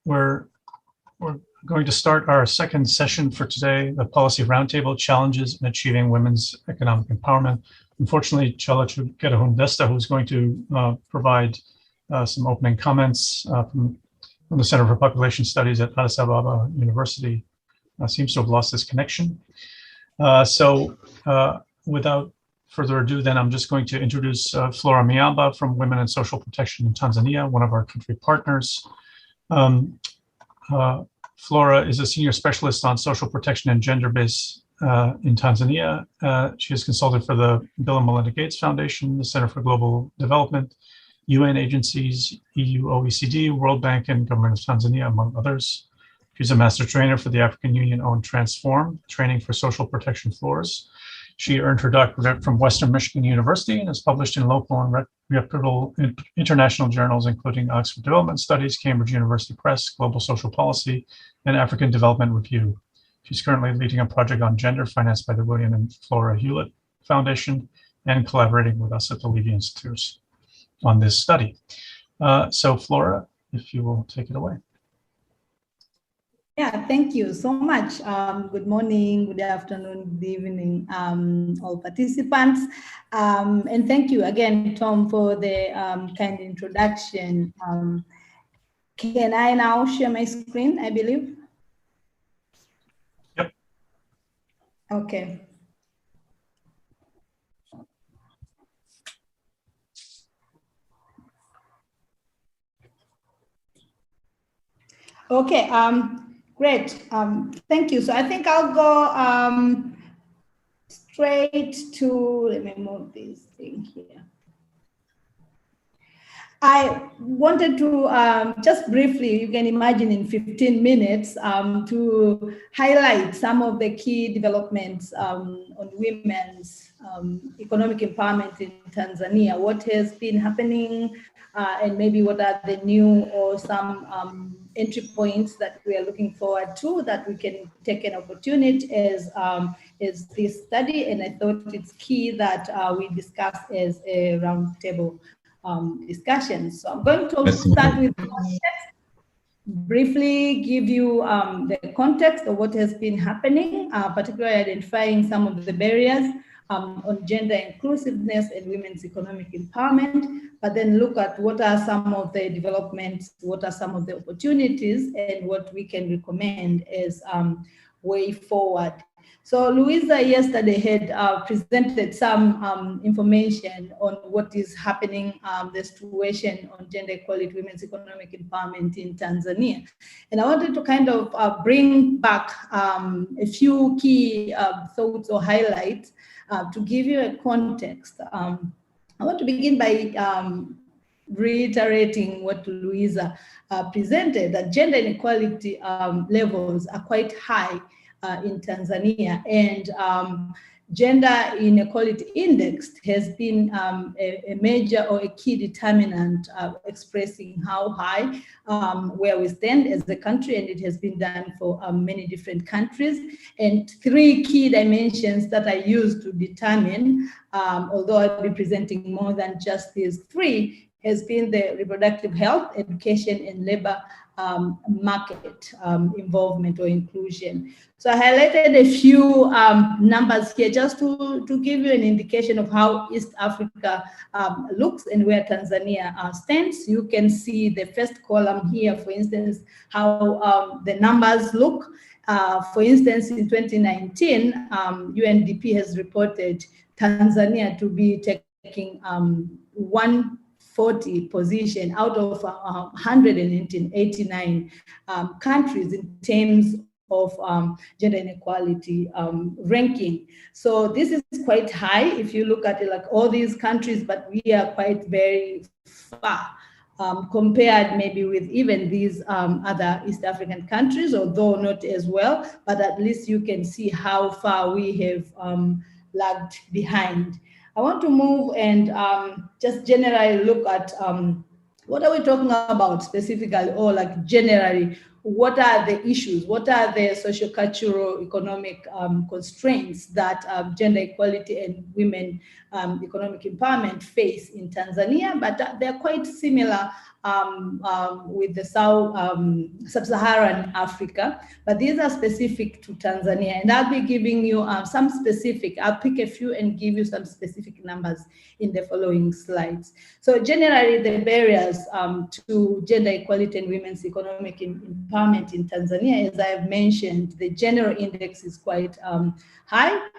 We're going to start our second session for today, the Policy Roundtable, Challenges in Achieving Women's Economic Empowerment. Unfortunately, Chala Chuketahundesta, who's going to provide some opening comments from the Center for Population Studies at Addis Ababa University, seems to have lost his connection. Without further ado, then I'm just going to introduce Flora Miamba from Women and Social Protection in Tanzania, one of our country partners. Flora is a senior specialist on social protection and gender-based in Tanzania. She has consulted for the Bill and Melinda Gates Foundation, the Center for Global Development, UN agencies, EU, OECD, World Bank, and Government of Tanzania, among others. She's a master trainer for the African Union-owned Transform, training for social protection floors. She earned her doctorate from Western Michigan University and is published in local and reputable international journals, including Oxford Development Studies, Cambridge University Press, Global Social Policy, and African Development Review. She's currently leading a project on gender financed by the William and Flora Hewlett Foundation and collaborating with us at the Levy Institute on this study. So Flora, if you will take it away. Yeah, thank you so much. Good morning, good afternoon, good evening, all participants. And thank you again, Tom, for the kind introduction. Can I now share my screen, I believe? Yep. Okay. Okay, great, thank you. So I think I'll go straight to, let me move this thing here. I wanted to just briefly, you can imagine in 15 minutes, to highlight some of the key developments on women's economic empowerment in Tanzania, what has been happening, and maybe what are the new or some entry points that we are looking forward to, that we can take an opportunity as this study. And I thought it's key that we discuss as a roundtable discussion. So I'm going to start with context, briefly give you the context of what has been happening, particularly identifying some of the barriers on gender inclusiveness and women's economic empowerment, but then look at what are some of the developments, what are some of the opportunities, and what we can recommend as way forward. So Louisa yesterday had presented some information on what is happening, the situation on gender equality, women's economic empowerment in Tanzania. And I wanted to kind of bring back a few key thoughts or highlights to give you a context. I want to begin by reiterating what Louisa presented, that gender inequality levels are quite high in Tanzania, and gender inequality index has been a major or a key determinant expressing how high where we stand as a country, and it has been done for many different countries. And three key dimensions that I use to determine, although I'll be presenting more than just these three, has been the reproductive health, education, and labor market involvement or inclusion. So I highlighted a few numbers here just to give you an indication of how East Africa looks and where Tanzania stands. You can see the first column here, for instance, how the numbers look. For instance, in 2019, UNDP has reported Tanzania to be taking 140 position out of 189 countries in terms of gender inequality ranking. So this is quite high if you look at it, like all these countries, but we are quite very far compared maybe with even these other East African countries, although not as well, but at least you can see how far we have lagged behind. I want to move and just generally look at what are we talking about specifically, or like generally, what are the issues? What are the socio-cultural economic constraints that gender equality and women economic empowerment face in Tanzania, but they're quite similar with the Sub-Saharan Africa, but these are specific to Tanzania. And I'll be giving you some specific, I'll pick a few and give you some specific numbers in the following slides. So generally the barriers to gender equality and women's economic empowerment in Tanzania, as I have mentioned, the general index is quite high.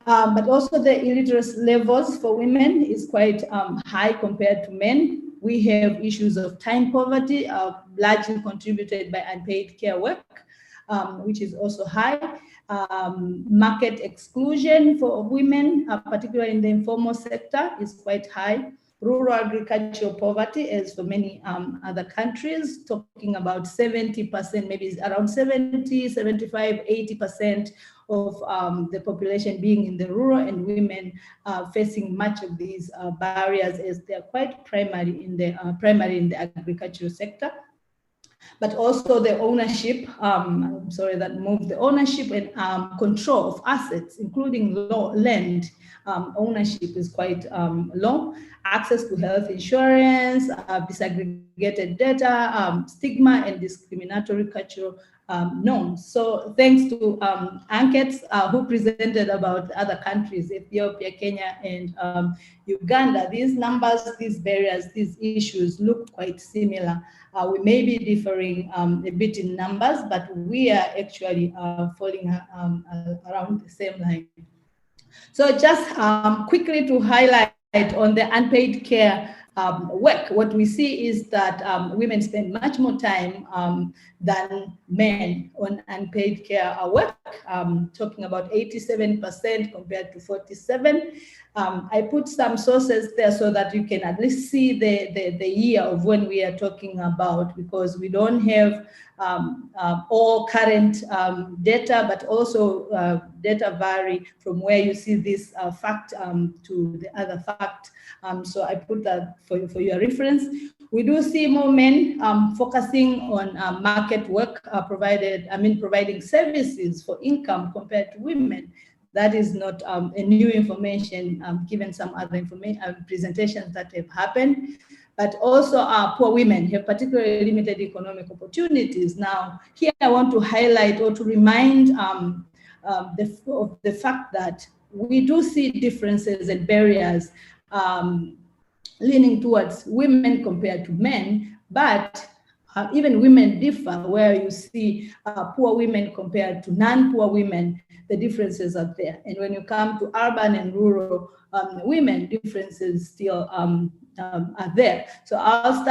But also the illiteracy levels for women is quite high compared to men. We have issues of time poverty, largely contributed by unpaid care work, which is also high. Market exclusion for women, particularly in the informal sector, is quite high. Rural agricultural poverty, as for many other countries, talking about 70%, maybe around 70, 75, 80% of the population being in the rural, and women facing much of these barriers as they're quite primary in the agricultural sector. But also the ownership, the ownership and control of assets, including land ownership, is quite low. Access to health insurance, disaggregated data, stigma and discriminatory cultural norms. So thanks to Anket, who presented about other countries, Ethiopia, Kenya, and Uganda, these numbers, these barriers, these issues look quite similar. We may be differing a bit in numbers, but we are actually falling around the same line. So just quickly to highlight on the unpaid care work, what we see is that women spend much more time than men on unpaid care work, talking about 87% compared to 47%. I put some sources there so that you can at least see the year of when we are talking about, because we don't have all current data, but also data vary from where you see this fact to the other fact. So I put that for your reference. We do see more men focusing on market work providing services for income compared to women. That is not a new information given some other presentations that have happened. But also poor women have particularly limited economic opportunities. Now, here I want to highlight or to remind the fact that we do see differences and barriers leaning towards women compared to men, but even women differ, where you see poor women compared to non-poor women, the differences are there. And when you come to urban and rural women, differences still are there. So I'll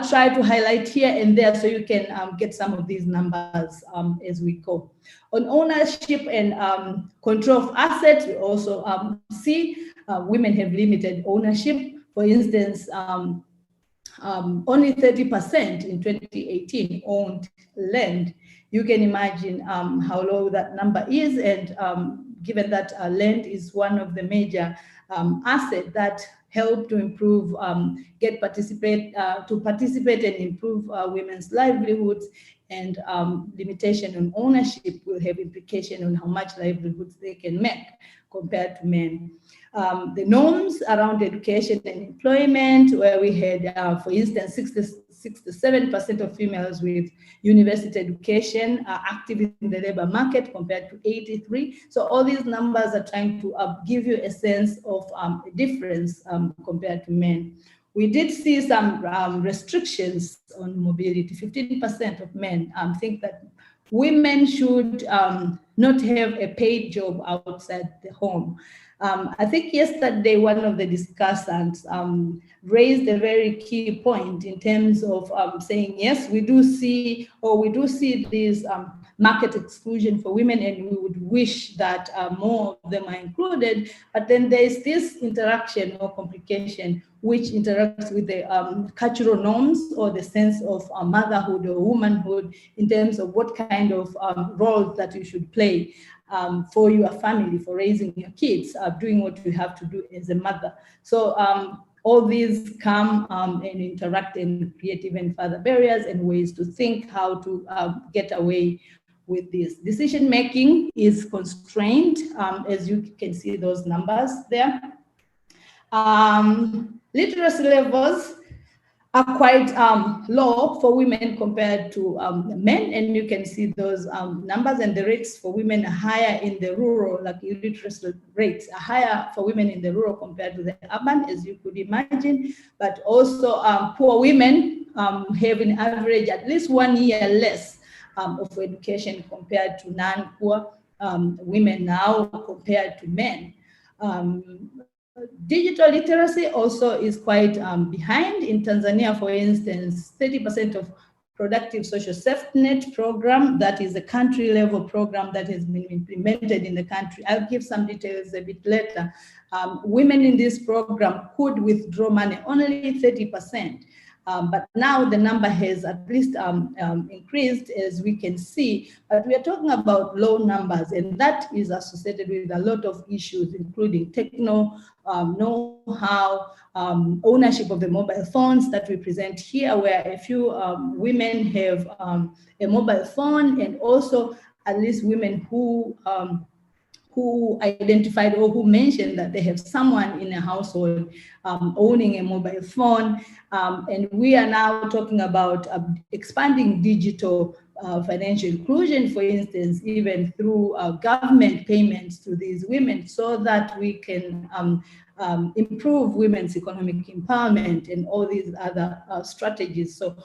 try to highlight here and there so you can get some of these numbers as we go. On ownership and control of assets, we also see women have limited ownership. For instance, only 30% in 2018 owned land. You can imagine how low that number is, and given that land is one of the major assets that help to improve, participate and improve women's livelihoods, and limitation on ownership will have implication on how much livelihoods they can make compared to men. The norms around education and employment, where we had, for instance, 67% of females with university education are active in the labor market compared to 83%. So all these numbers are trying to give you a sense of a difference compared to men. We did see some restrictions on mobility. 15% of men think that women should not have a paid job outside the home. I think yesterday one of the discussants raised a very key point in terms of saying, yes, we do see this market exclusion for women, and we would wish that more of them are included. But then there's this interaction or complication which interacts with the cultural norms or the sense of motherhood or womanhood in terms of what kind of roles that you should play for your family, for raising your kids, doing what you have to do as a mother. So all these come and interact and create even further barriers and ways to think how to get away with this. Decision making is constrained, as you can see those numbers there. Literacy levels are quite low for women compared to men, and you can see those numbers, and the rates for women are higher in the rural, like illiteracy rates are higher for women in the rural compared to the urban, as you could imagine. But also poor women have in average at least 1 year less of education compared to non-poor women now compared to men. Digital literacy also is quite behind. In Tanzania, for instance, 30% of productive social safety net program, that is a country level program that has been implemented in the country. I'll give some details a bit later. Women in this program could withdraw money only 30%. But now the number has at least increased, as we can see. But we are talking about low numbers, and that is associated with a lot of issues, including techno know-how, ownership of the mobile phones that we present here, where a few women have a mobile phone, and also at least women who identified or who mentioned that they have someone in a household owning a mobile phone. And we are now talking about expanding digital financial inclusion, for instance, even through government payments to these women, so that we can improve women's economic empowerment and all these other strategies. So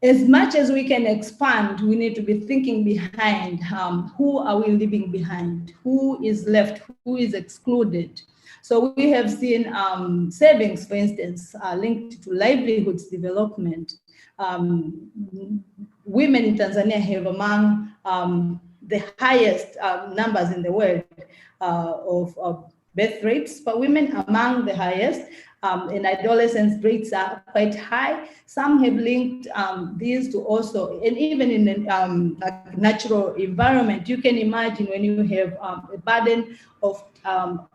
as much as we can expand, we need to be thinking behind who are we leaving behind, who is left, who is excluded. So we have seen savings, for instance, linked to livelihoods development. Women in Tanzania have among the highest numbers in the world of birth rates for women, among the highest. And adolescence rates are quite high. Some have linked these to also, and even in the natural environment, you can imagine when you have a burden of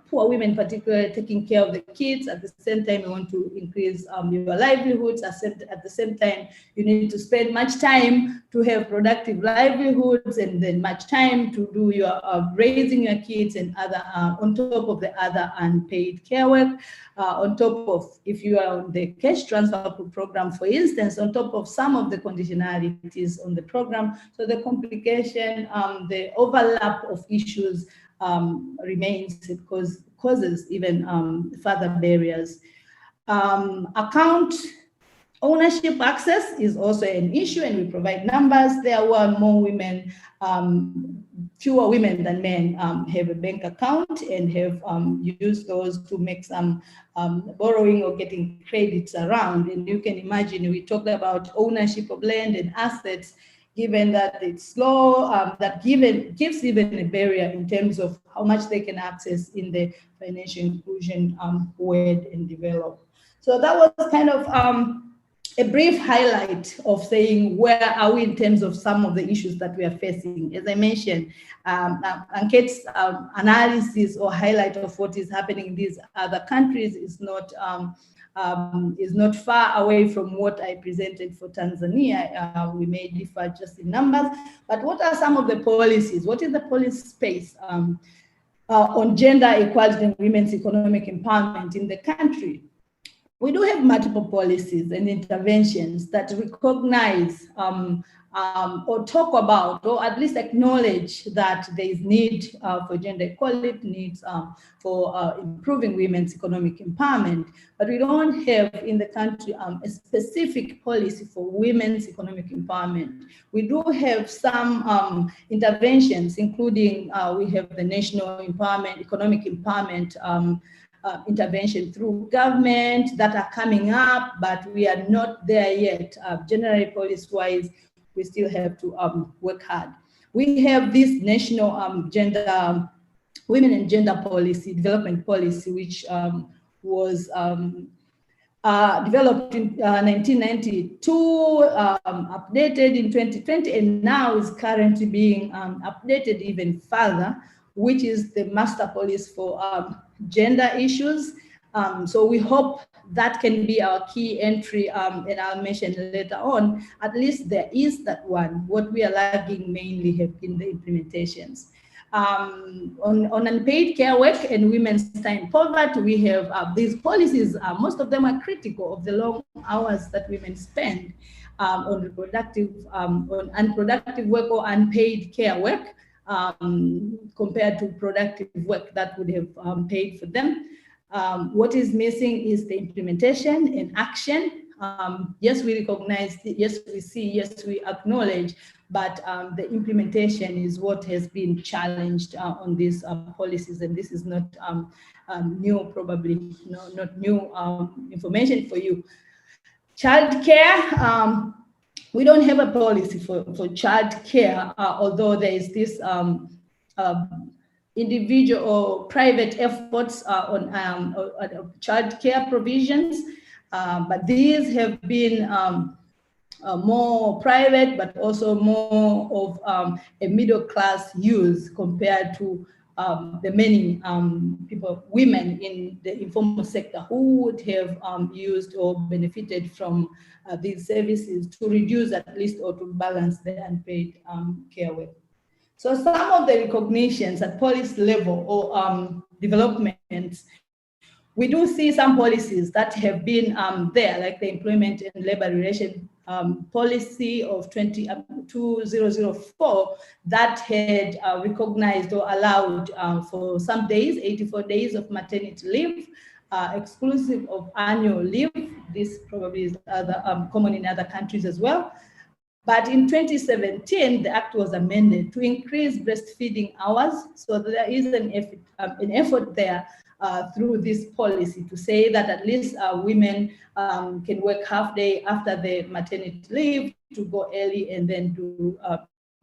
poor women, particularly taking care of the kids. At the same time, you want to increase your livelihoods. At the same time, you need to spend much time to have productive livelihoods, and then much time to do your raising your kids and other, on top of the other unpaid care work, on top of, if you are on the cash transfer program, for instance, on top of some of the conditionalities on the program. So the complication, the overlap of issues remains, because causes even further barriers. Account ownership access is also an issue, and we provide numbers. There were more women, fewer women than men have a bank account and have used those to make some borrowing or getting credits around. And you can imagine, we talked about ownership of land and assets. Given that it's slow, that gives even a barrier in terms of how much they can access in the financial inclusion word and develop. So that was kind of a brief highlight of saying where are we in terms of some of the issues that we are facing. As I mentioned, Anke's analysis or highlight of what is happening in these other countries is not far away from what I presented for Tanzania. We may differ just in numbers, but what are some of the policies? What is the policy space on gender equality and women's economic empowerment in the country? We do have multiple policies and interventions that recognize or talk about, or at least acknowledge that there is need for gender equality, needs for improving women's economic empowerment. But we don't have in the country a specific policy for women's economic empowerment. We do have some interventions, including we have the National Economic Empowerment intervention through government that are coming up, but we are not there yet. Generally, policy-wise, we still have to work hard. We have this national women and gender policy, development policy, which was developed in 1992, updated in 2020, and now is currently being updated even further, which is the master policy for gender issues. So we hope that can be our key entry, and I'll mention later on. At least there is that one. What we are lagging mainly have been the implementations. On unpaid care work and women's time poverty, we have these policies. Most of them are critical of the long hours that women spend on unproductive work or unpaid care work compared to productive work that would have paid for them. What is missing is the implementation and action. Yes, we recognize, yes, we see, yes, we acknowledge, but the implementation is what has been challenged on these policies, and this is not new, probably not new information for you. Childcare, we don't have a policy for childcare, although there is this individual or private efforts on childcare provisions, but these have been more private, but also more of a middle class use compared to the many people, women in the informal sector who would have used or benefited from these services to reduce at least or to balance the unpaid care work. So some of the recognitions at policy level or developments, we do see some policies that have been there, like the Employment and Labor Relation Policy of 2004 that had recognized or allowed for some days, 84 days of maternity leave, exclusive of annual leave. This probably is common in other countries as well. But in 2017, the act was amended to increase breastfeeding hours. So there is an effort there through this policy to say that at least women can work half day after the maternity leave to go early and then do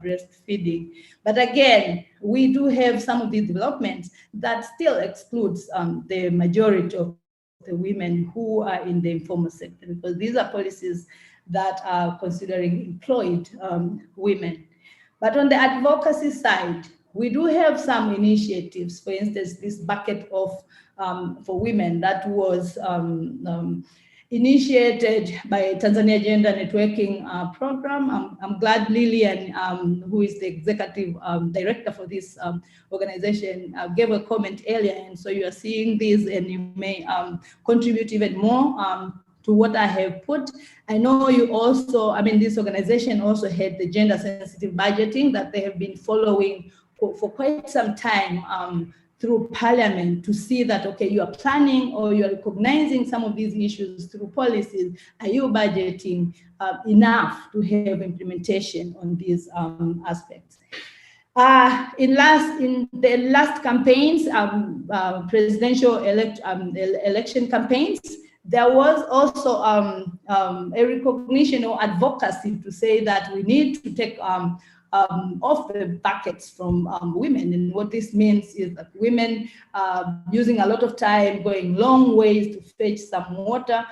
breastfeeding. But again, we do have some of these developments that still excludes the majority of the women who are in the informal sector, because these are policies that are considering employed women. But on the advocacy side, we do have some initiatives. For instance, this bucket of for women that was initiated by Tanzania Gender Networking Program. I'm glad Lillian, who is the executive director for this organization, gave a comment earlier, and so you are seeing this, and you may contribute even more to what I have put. I know you also, this organization also had the gender sensitive budgeting that they have been following for quite some time through Parliament to see that, okay, you are planning or you are recognizing some of these issues through policies. Are you budgeting enough to have implementation on these aspects? In the last campaigns, presidential election campaigns, there was also a recognition or advocacy to say that we need to take off the buckets from women. And what this means is that women using a lot of time, going long ways to fetch some water.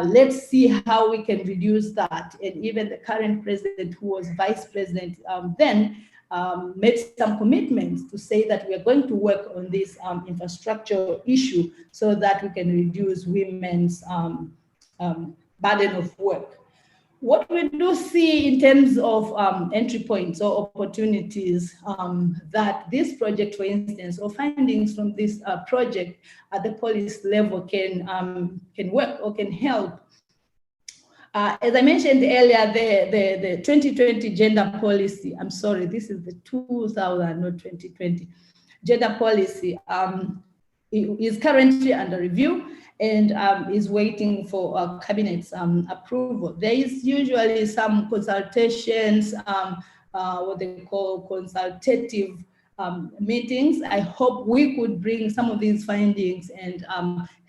Let's see how we can reduce that. And even the current president, who was vice president then, made some commitments to say that we are going to work on this infrastructure issue so that we can reduce women's burden of work. What we do see in terms of entry points or opportunities that this project, for instance, or findings from this project at the policy level can work or can help. As I mentioned earlier, the 2020 gender policy, I'm sorry, this is the 2000, not 2020, gender policy is currently under review and is waiting for cabinet's approval. There is usually some consultations, what they call consultative meetings. I hope we could bring some of these findings and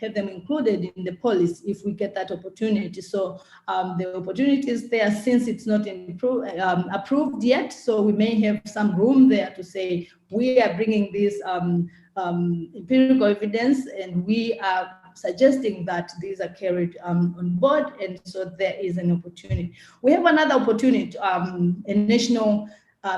have them included in the policy if we get that opportunity. So the opportunity is there since it's not approved yet. So we may have some room there to say, we are bringing this empirical evidence and we are suggesting that these are carried on board, and so there is an opportunity. We have another opportunity, a national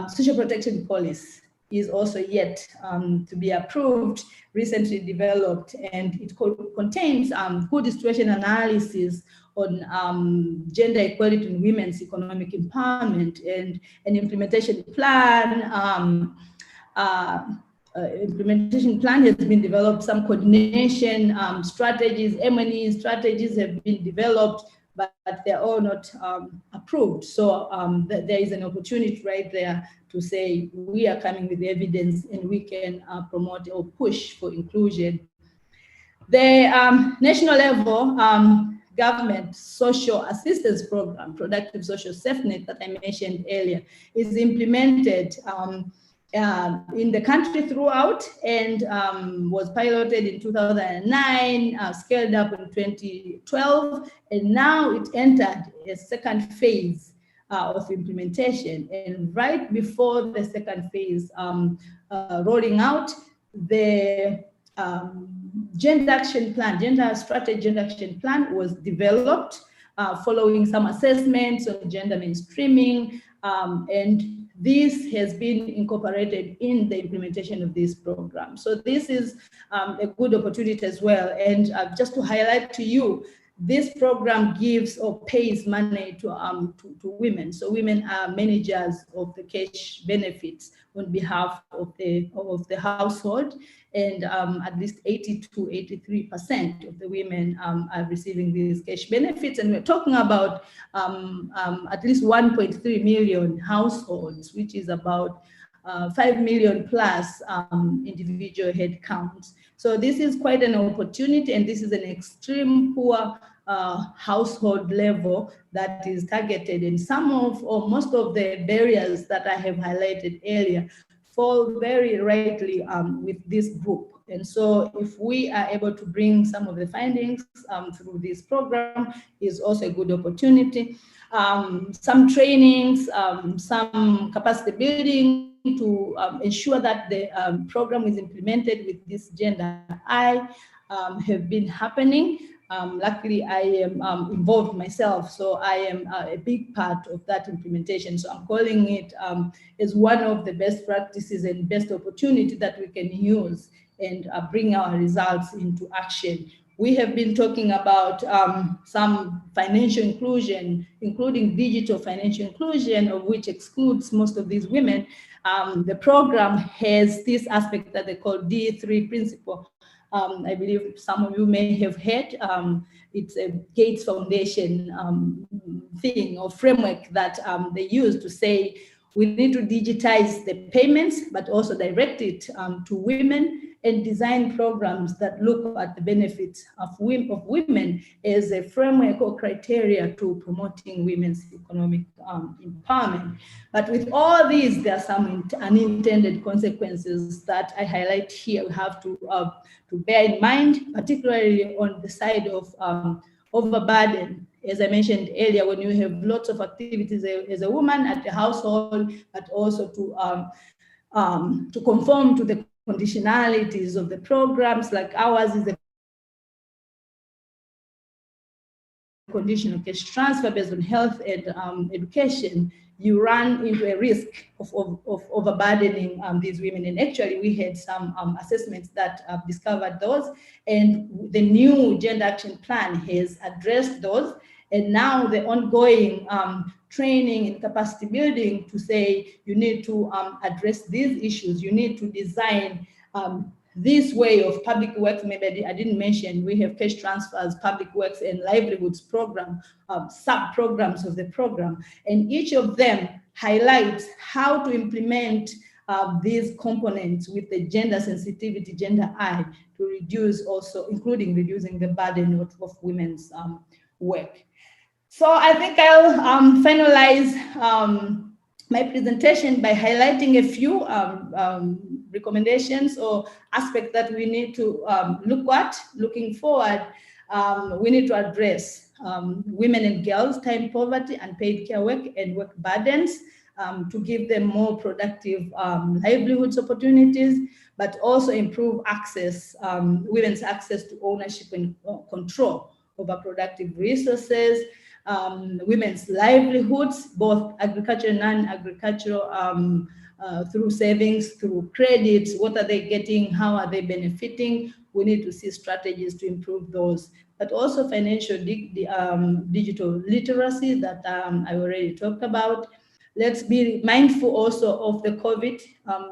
social protection policy is also yet to be approved, recently developed, and it contains good situation analysis on gender equality and women's economic empowerment, and an implementation plan implementation plan has been developed. Some coordination strategies, M&E strategies have been developed, but they're all not approved. So there is an opportunity right there to say we are coming with evidence and we can promote or push for inclusion. The national level government social assistance program, productive social safety net that I mentioned earlier, is implemented in the country throughout and was piloted in 2009, scaled up in 2012, and now it entered a second phase of implementation. And right before the second phase rolling out, the gender action plan, gender strategy, gender action plan was developed following some assessments on gender mainstreaming, and this has been incorporated in the implementation of this program. So this is a good opportunity as well. And just to highlight to you, this program gives or pays money to women. So women are managers of the cash benefits on behalf of the household, and at least 80 to 83% of the women are receiving these cash benefits. And we're talking about at least 1.3 million households, which is about 5 million plus individual head counts. So this is quite an opportunity, and this is an extreme poor household level that is targeted. And some of or most of the barriers that I have highlighted earlier fall very rightly with this group. And so if we are able to bring some of the findings through this program, is also a good opportunity. Some trainings, some capacity building to ensure that the program is implemented with this gender I have been happening. Luckily, I am involved myself, so I am a big part of that implementation. So I'm calling it as one of the best practices and best opportunity that we can use and bring our results into action. We have been talking about some financial inclusion, including digital financial inclusion, of which excludes most of these women. The program has this aspect that they call D3 principle. I believe some of you may have heard. It's a Gates Foundation thing or framework that they use to say we need to digitize the payments, but also direct it to women and design programs that look at the benefits of women as a framework or criteria to promoting women's economic empowerment. But with all these, there are some unintended consequences that I highlight here. We have to bear in mind, particularly on the side of overburden. As I mentioned earlier, when you have lots of activities as a woman at the household, but also to conform to the conditionalities of the programs, like ours is a conditional cash transfer based on health and education, you run into a risk of overburdening these women. And actually, we had some assessments that discovered those, and the new gender action plan has addressed those. And now the ongoing training and capacity building to say you need to address these issues. You need to design this way of public works. Maybe I didn't mention, we have cash transfers, public works, and livelihoods program, sub-programs of the program. And each of them highlights how to implement these components with the gender sensitivity, gender I, to reduce also, including reducing the burden of women's work. So I think I'll finalize my presentation by highlighting a few recommendations or aspects that we need to look at. Looking forward, we need to address women and girls' time poverty, unpaid care work, and work burdens to give them more productive livelihoods opportunities, but also improve access, women's access to ownership and control over productive resources, women's livelihoods, both agricultural and non-agricultural, through savings, through credits. What are they getting? How are they benefiting? We need to see strategies to improve those, but also financial digital literacy that I already talked about. Let's be mindful also of the COVID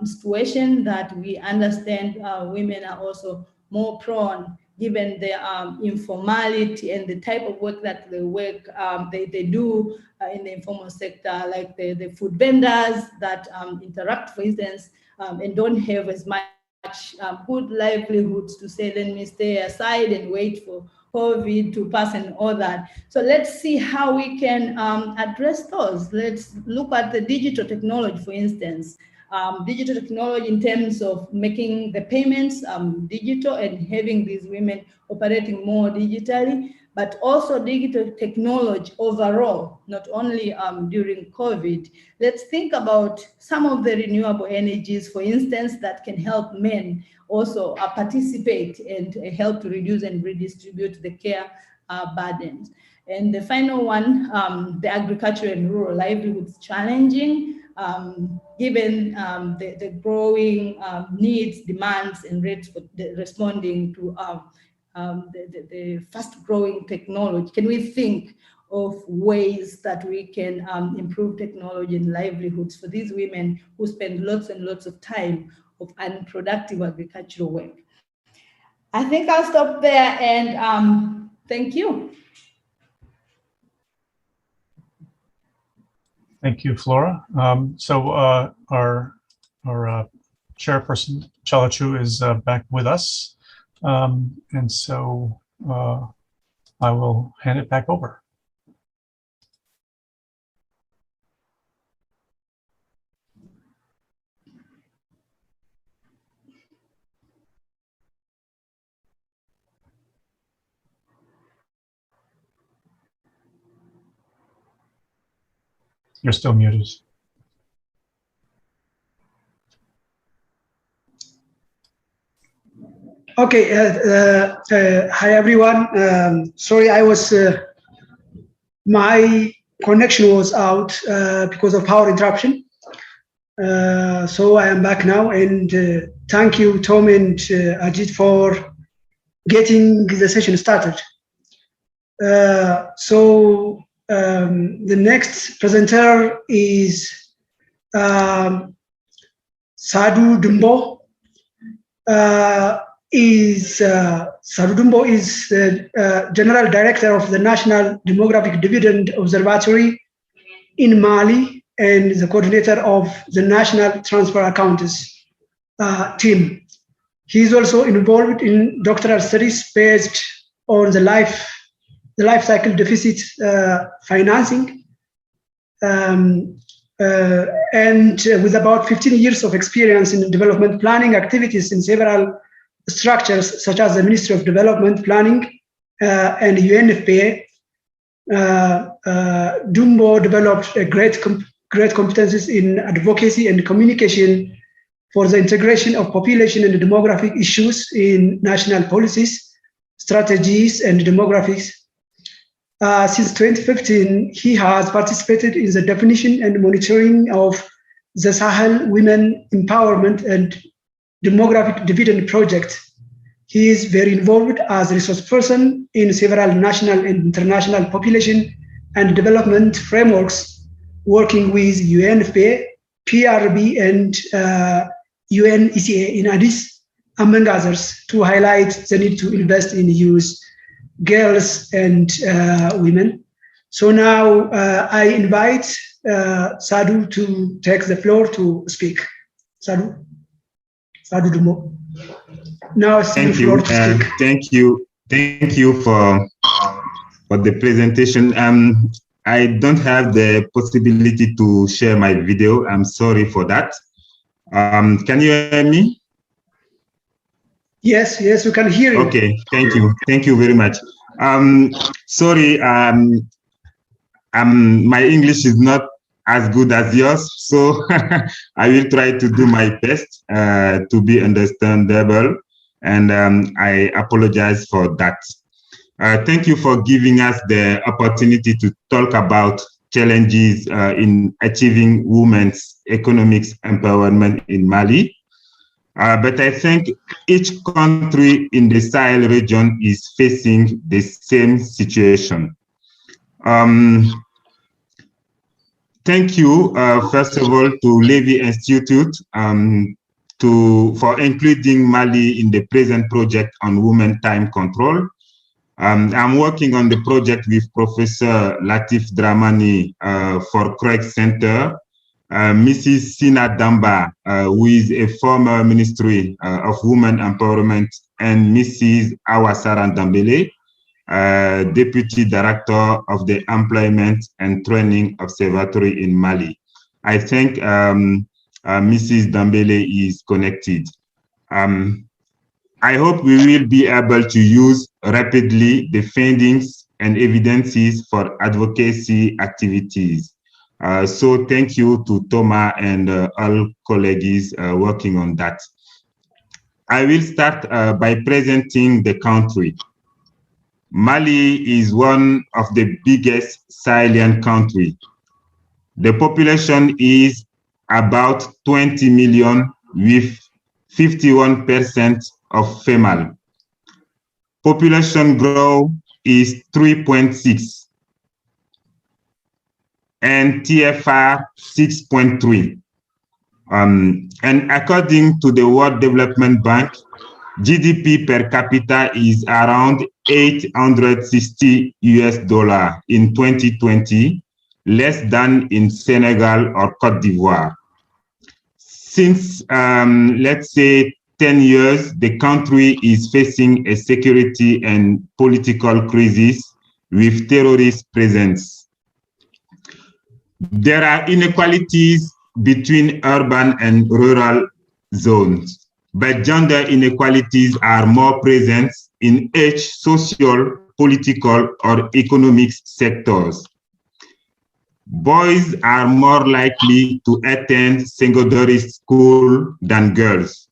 situation, that we understand women are also more prone, given their informality and the type of work that they do in the informal sector, like the food vendors that interact, for instance, and don't have as much good livelihoods to say, let me stay aside and wait for COVID to pass and all that. So let's see how we can address those. Let's look at the digital technology, for instance. Digital technology in terms of making the payments digital and having these women operating more digitally, but also digital technology overall, not only during COVID. Let's think about some of the renewable energies, for instance, that can help men also participate and help to reduce and redistribute the care burdens. And the final one, the agricultural and rural livelihoods challenging, given the growing needs, demands, and rates for responding to the fast-growing technology. Can we think of ways that we can improve technology and livelihoods for these women who spend lots and lots of time of unproductive agricultural work? I think I'll stop there, and thank you. Thank you, Flora. So our chairperson, Chalachu, is back with us. And so I will hand it back over. You're still muted. Okay. Hi, everyone. Sorry, my connection was out because of power interruption. So I am back now, and thank you, Tom and Ajit, for getting the session started. The next presenter is Sadhu Dumbo. Sadhu Dumbo is the General Director of the National Demographic Dividend Observatory in Mali and the coordinator of the National Transfer Accounts team. He is also involved in doctoral studies based on the life cycle deficit financing, and with about 15 years of experience in development planning activities in several structures such as the Ministry of Development Planning and UNFPA, Dumbo developed a great competencies in advocacy and communication for the integration of population and demographic issues in national policies, strategies, and demographics. Since 2015, he has participated in the definition and monitoring of the Sahel Women Empowerment and Demographic Dividend Project. He is very involved as a resource person in several national and international population and development frameworks, working with UNFPA, PRB, and UNECA in Addis, among others, to highlight the need to invest in youth, girls, and women. So now I invite Sadhu to take the floor to speak. Sadhu Dumbo. Now thank you. Thank you for the presentation. I don't have the possibility to share my video. I'm sorry for that. Can you hear me? Yes, we can hear you. Okay, thank you very much. Sorry, my English is not as good as yours, so I will try to do my best to be understandable, and I apologize for that. Thank you for giving us the opportunity to talk about challenges in achieving women's economic empowerment in Mali. But I think each country in the Sahel region is facing the same situation. thank you, first of all, to Levy Institute for including Mali in the present project on women time control. I'm working on the project with Professor Latif Dramani for Craig Center, Mrs. Sina Damba, who is a former Ministry of Women Empowerment, and Mrs. Awasaran Dambele, Deputy Director of the Employment and Training Observatory in Mali. I think Mrs. Dambele is connected. I hope we will be able to use rapidly the findings and evidences for advocacy activities. So thank you to Thomas and all colleagues working on that. I will start by presenting the country. Mali is one of the biggest Sahelian countries. The population is about 20 million with 51% of female. Population growth is 3.6 and TFR 6.3. And according to the World Development Bank, GDP per capita is around $860 in 2020, less than in Senegal or Cote d'Ivoire. Since, let's say, 10 years, the country is facing a security and political crisis with terrorist presence. There are inequalities between urban and rural zones, but gender inequalities are more present in each social, political, or economic sectors. Boys are more likely to attend secondary school than girls.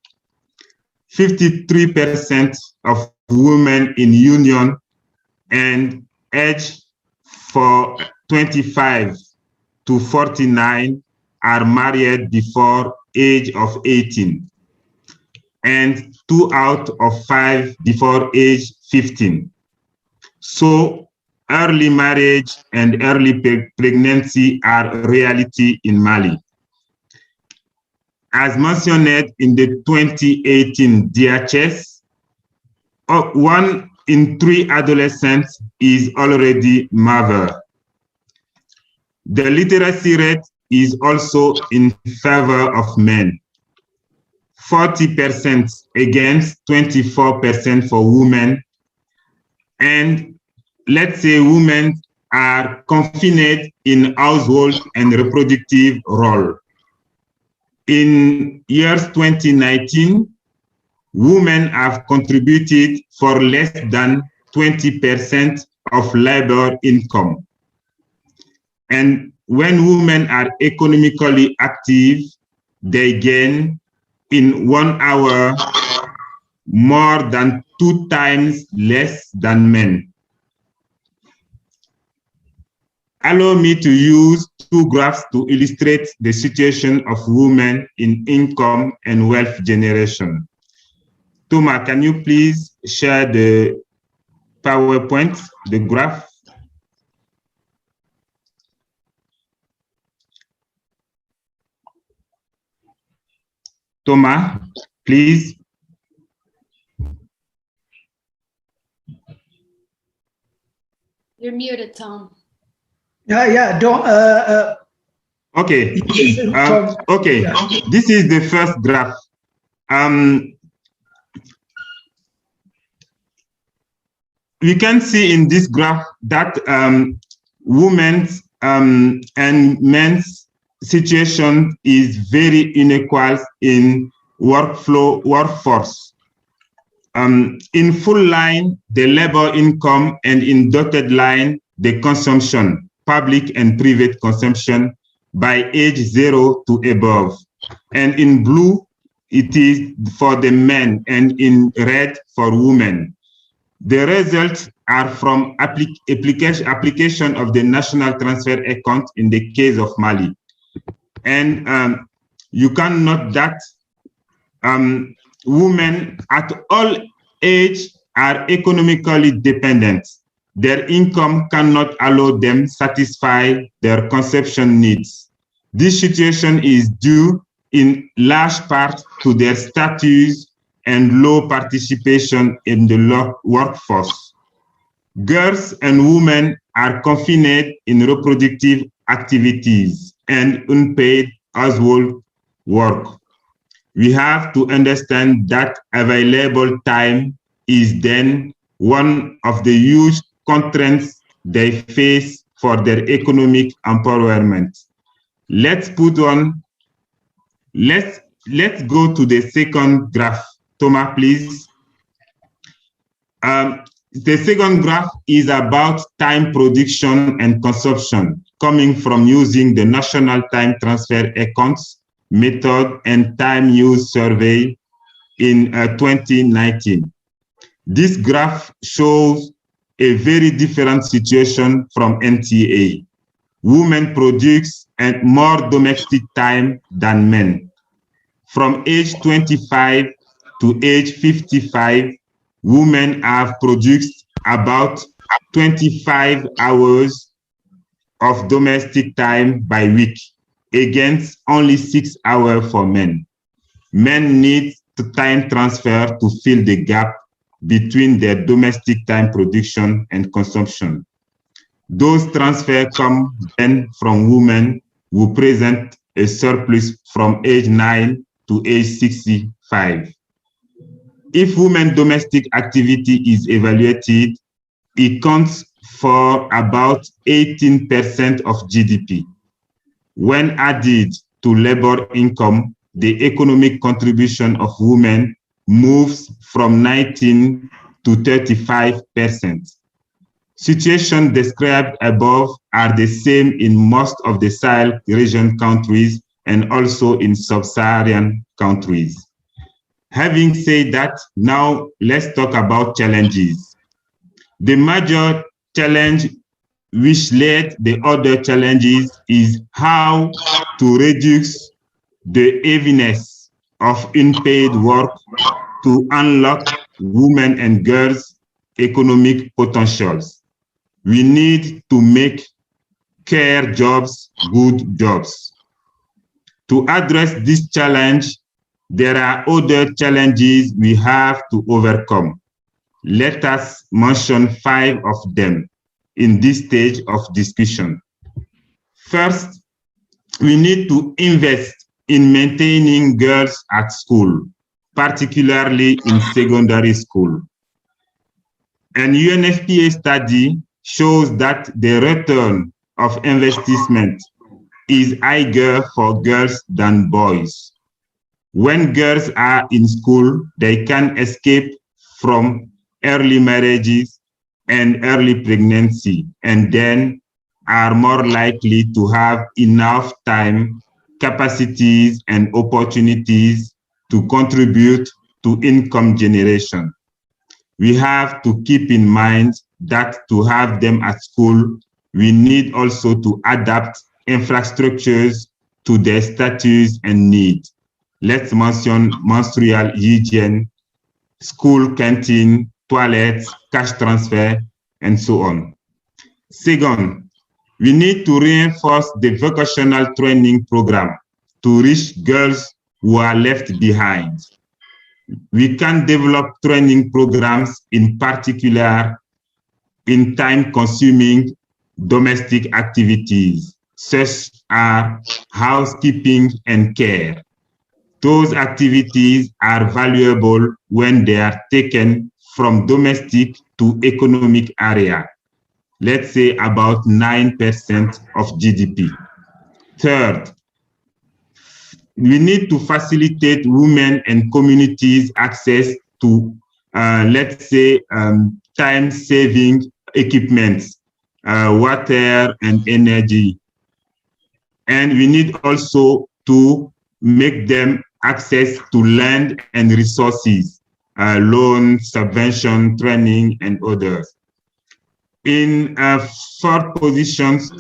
53% of women in union and age for 25 to 49 are married before age of 18, and 2 out of 5 before age 15. So early marriage and early pregnancy are a reality in Mali. As mentioned in the 2018 DHS, 1 in 3 adolescents is already mother. The literacy rate is also in favor of men. 40% against 24% for women. And let's say women are confined in household and reproductive role. In years 2019, women have contributed for less than 20% of labor income. And when women are economically active, they gain in 1 hour more than 2 times less than men. Allow me to use 2 graphs to illustrate the situation of women in income and wealth generation. Thomas, can you please share the PowerPoint, the graph? Thomas, please. You're muted, Tom. Yeah, don't. Okay. Okay. This is the first graph. We can see in this graph that women's and men's situation is very unequal in workforce. In full line, the labor income, and in dotted line, the consumption, public and private consumption by age 0 to above. And in blue, it is for the men, and in red for women. The results are from application of the national transfer account in the case of Mali. And you can note that women at all age are economically dependent. Their income cannot allow them satisfy their consumption needs. This situation is due in large part to their status and low participation in the workforce. Girls and women are confined in reproductive activities and unpaid household work. We have to understand that available time is then one of the huge constraints they face for their economic empowerment. Let's go to the second graph. Thomas, please. The second graph is about time production and consumption coming from using the National Time Transfer Accounts method and time use survey in 2019. This graph shows a very different situation from NTA. Women produce more domestic time than men. From age 25 to age 55, women have produced about 25 hours of domestic time by week, against only 6 hours for men. Men need time transfer to fill the gap between their domestic time production and consumption. Those transfers come then from women who present a surplus from age 9 to age 65. If women domestic activity is evaluated, it counts for about 18% of GDP. When added to labor income, the economic contribution of women moves from 19 to 35%. Situations described above are the same in most of the Sahel region countries and also in Sub-Saharan countries. Having said that, now let's talk about challenges. The major challenge which led the other challenges is how to reduce the heaviness of unpaid work to unlock women and girls' economic potentials. We need to make care jobs good jobs. To address this challenge, there are other challenges we have to overcome. Let us mention 5 of them in this stage of discussion. First, we need to invest in maintaining girls at school, particularly in secondary school. An UNFPA study shows that the return of investment is higher for girls than boys. When girls are in school, they can escape from early marriages and early pregnancy, and then are more likely to have enough time, capacities, and opportunities to contribute to income generation. We have to keep in mind that to have them at school, we need also to adapt infrastructures to their status and need. Let's mention menstrual hygiene, school canteen, toilets, cash transfer, and so on. Second, we need to reinforce the vocational training program to reach girls who are left behind. We can develop training programs, in particular in time-consuming domestic activities, such as housekeeping and care. Those activities are valuable when they are taken from domestic to economic area, let's say about 9% of GDP. Third, we need to facilitate women and communities access to, let's say, time-saving equipment, water and energy. And we need also to make them access to land and resources, loan, subvention, training, and others. In fourth positions,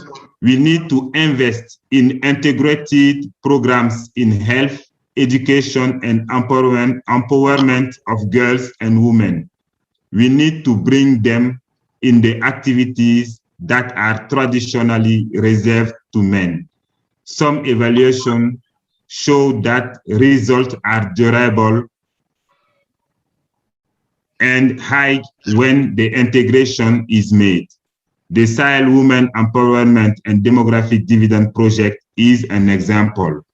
we need to invest in integrated programs in health, education, and empowerment of girls and women. We need to bring them in the activities that are traditionally reserved to men. some evaluations show that results are durable and high when the integration is made. The Sahel Women Empowerment and Demographic Dividend Project is an example.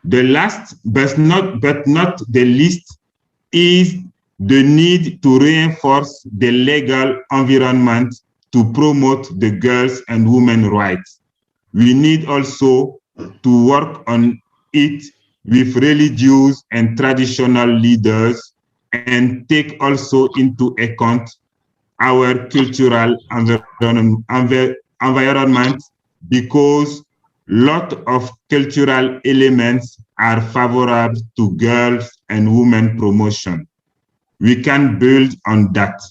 The last, but not the least, is the need to reinforce the legal environment to promote the girls' and women's rights. We need also to work on it with religious and traditional leaders and take also into account our cultural environment, because lot of cultural elements are favorable to girls and women promotion. We can build on that.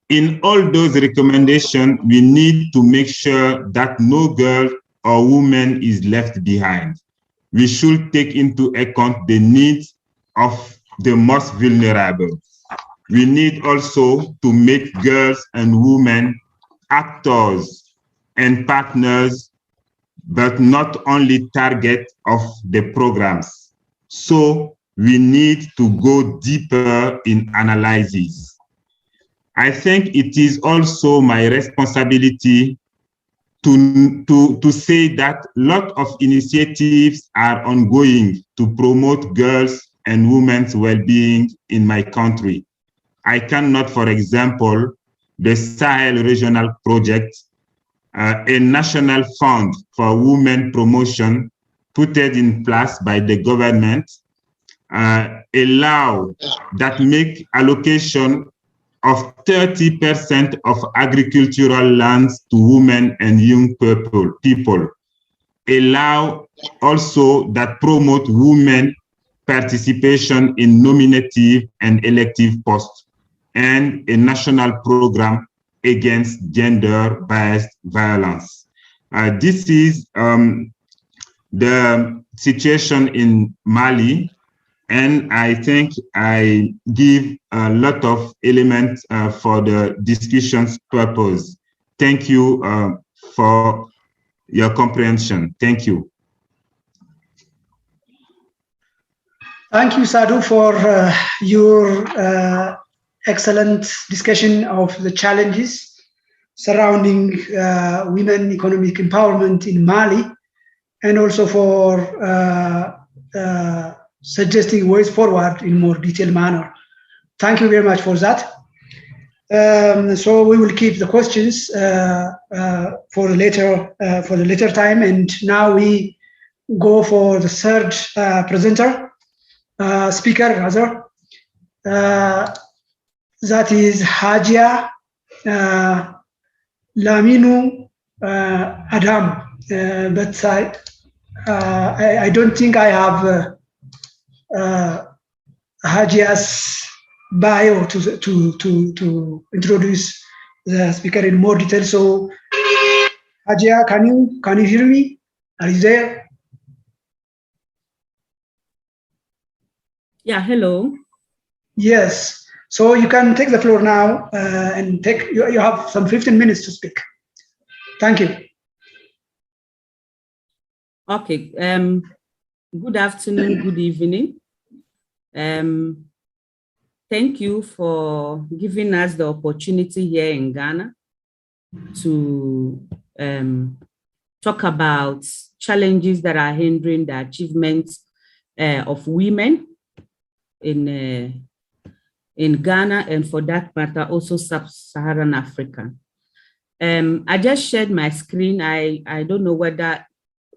In all those recommendations, we need to make sure that no girl or woman is left behind. We should take into account the needs of the most vulnerable. We need also to make girls and women actors and partners, but not only target of the programs. So we need to go deeper in analysis. I think it is also my responsibility to say that a lot of initiatives are ongoing to promote girls and women's well-being in my country. I cannot, for example, the Sahel Regional Project, a national fund for women promotion put in place by the government, allow that make allocation of 30% of agricultural lands to women and young people. Allow also that promote women participation in nominative and elective posts, and a national program against gender-based violence. This is the situation in Mali, and I think I give a lot of elements for the discussion's purpose. Thank you for your comprehension. Thank you. Thank you, Sadhu, for your excellent discussion of the challenges surrounding women economic empowerment in Mali, and also for suggesting ways forward in more detailed manner. Thank you very much for that. So we will keep the questions for the later time, and now we go for the third speaker rather. That is Hajia Laminu Adam, but I don't think I have Hajia's bio to introduce the speaker in more detail. So, Hajia, can you hear me? Are you there? Yeah. Hello. Yes. So you can take the floor now and you have some 15 minutes to speak. Thank you. Okay. Good afternoon, good evening. Thank you for giving us the opportunity here in Ghana to talk about challenges that are hindering the achievement of women in Ghana, and for that matter, also Sub-Saharan Africa. I just shared my screen. I don't know whether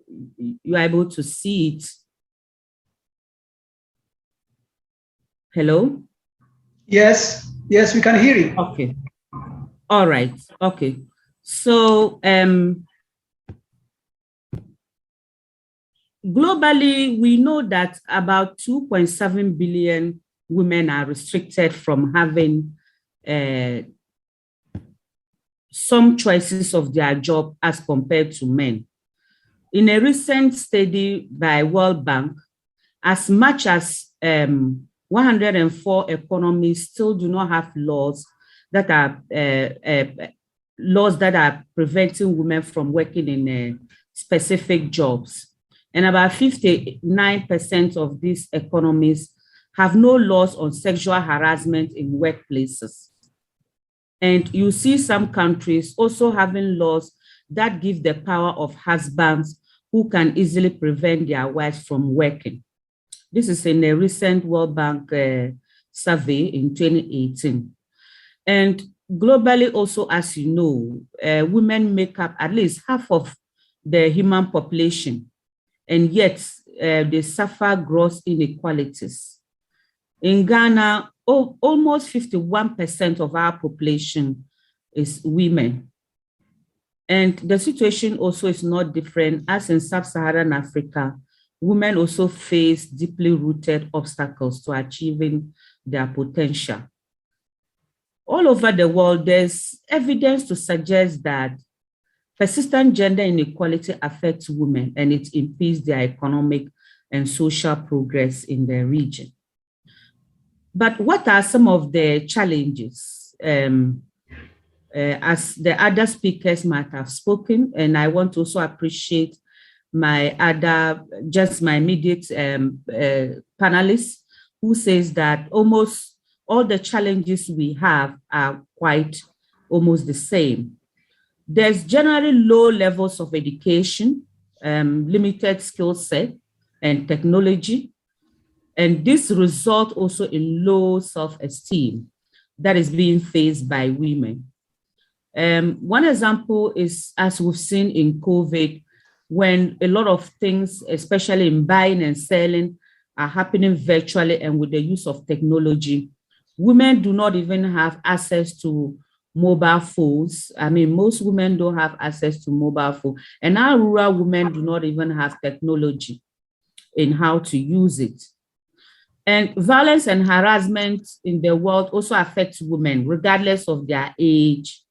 you are able to see it. Hello? Yes, we can hear you. Okay. All right. Okay. So globally, we know that about 2.7 billion women are restricted from having some choices of their job as compared to men. In a recent study by World Bank, as much as 104 economies still do not have laws that are preventing women from working in specific jobs. And about 59% of these economies have no laws on sexual harassment in workplaces. And you see some countries also having laws that give the power of husbands who can easily prevent their wives from working. This is in a recent World Bank survey in 2018. And globally also, as you know, women make up at least half of the human population, and yet they suffer gross inequalities. In Ghana, almost 51% of our population is women. And the situation also is not different, as in Sub-Saharan Africa, women also face deeply rooted obstacles to achieving their potential. All over the world, there's evidence to suggest that persistent gender inequality affects women and it impedes their economic and social progress in the region. But what are some of the challenges? As the other speakers might have spoken, and I want to also appreciate my immediate panelists who says that almost all the challenges we have are quite almost the same. There's generally low levels of education, limited skill set and technology. And this results also in low self-esteem that is being faced by women. One example is, as we've seen in COVID, when a lot of things, especially in buying and selling, are happening virtually and with the use of technology, women do not even have access to mobile phones. I mean, most women don't have access to mobile phones, and our rural women do not even have technology in how to use it. And violence and harassment in the world also affects women, regardless of their age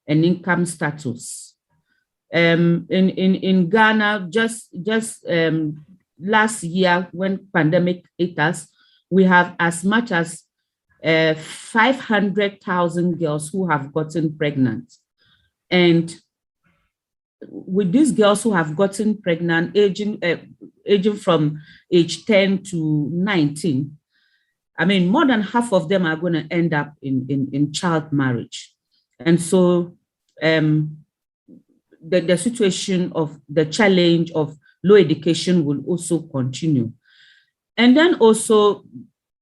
and income status. In Ghana, just last year, when pandemic hit us, we have as much as 500,000 girls who have gotten pregnant. And with these girls who have gotten pregnant, aging from age 10 to 19, I mean, more than half of them are going to end up in child marriage. And so the situation of the challenge of low education will also continue. And then also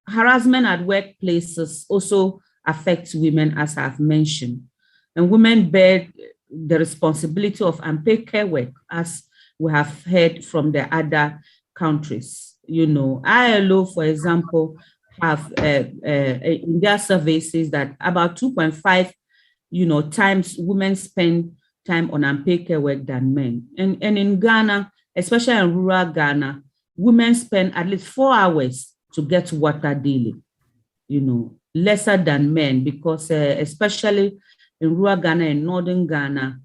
harassment at workplaces also affects women, as I've mentioned. And women bear the responsibility of unpaid care work, as we have heard from the other countries. You know, ILO, for example, have in their survey says that about 2.5, times women spend time on unpaid care work than men. And in Ghana, especially in rural Ghana, women spend at least 4 hours to get water daily, lesser than men, because especially in rural Ghana and northern Ghana,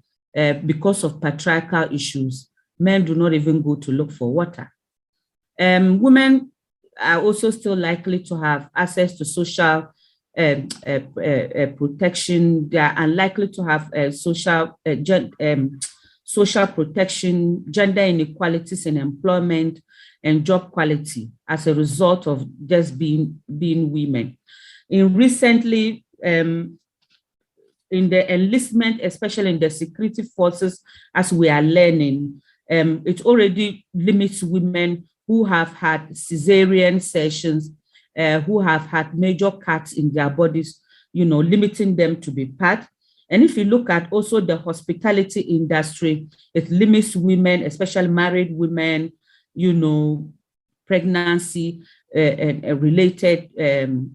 because of patriarchal issues, men do not even go to look for water. Women are also still likely to have access to social protection. They are unlikely to have social protection, gender inequalities in employment and job quality as a result of just being women. Recently, in the enlistment, especially in the security forces, as we are learning, it already limits women who have had cesarean sections, who have had major cuts in their bodies, limiting them to be part. And if you look at also the hospitality industry, it limits women, especially married women, pregnancy and related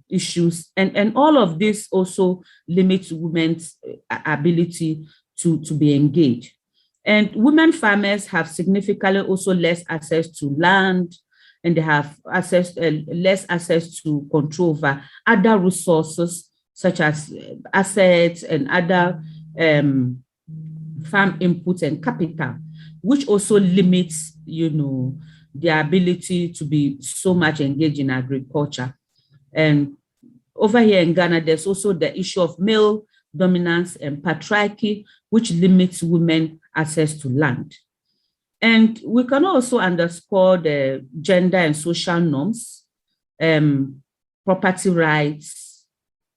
issues. And all of this also limits women's ability to be engaged. And women farmers have significantly also less access to land, and they have less access to control over other resources, such as assets and other farm inputs and capital, which also limits, their ability to be so much engaged in agriculture. And over here in Ghana, there's also the issue of male dominance and patriarchy, which limits women access to land. And we can also underscore the gender and social norms, property rights,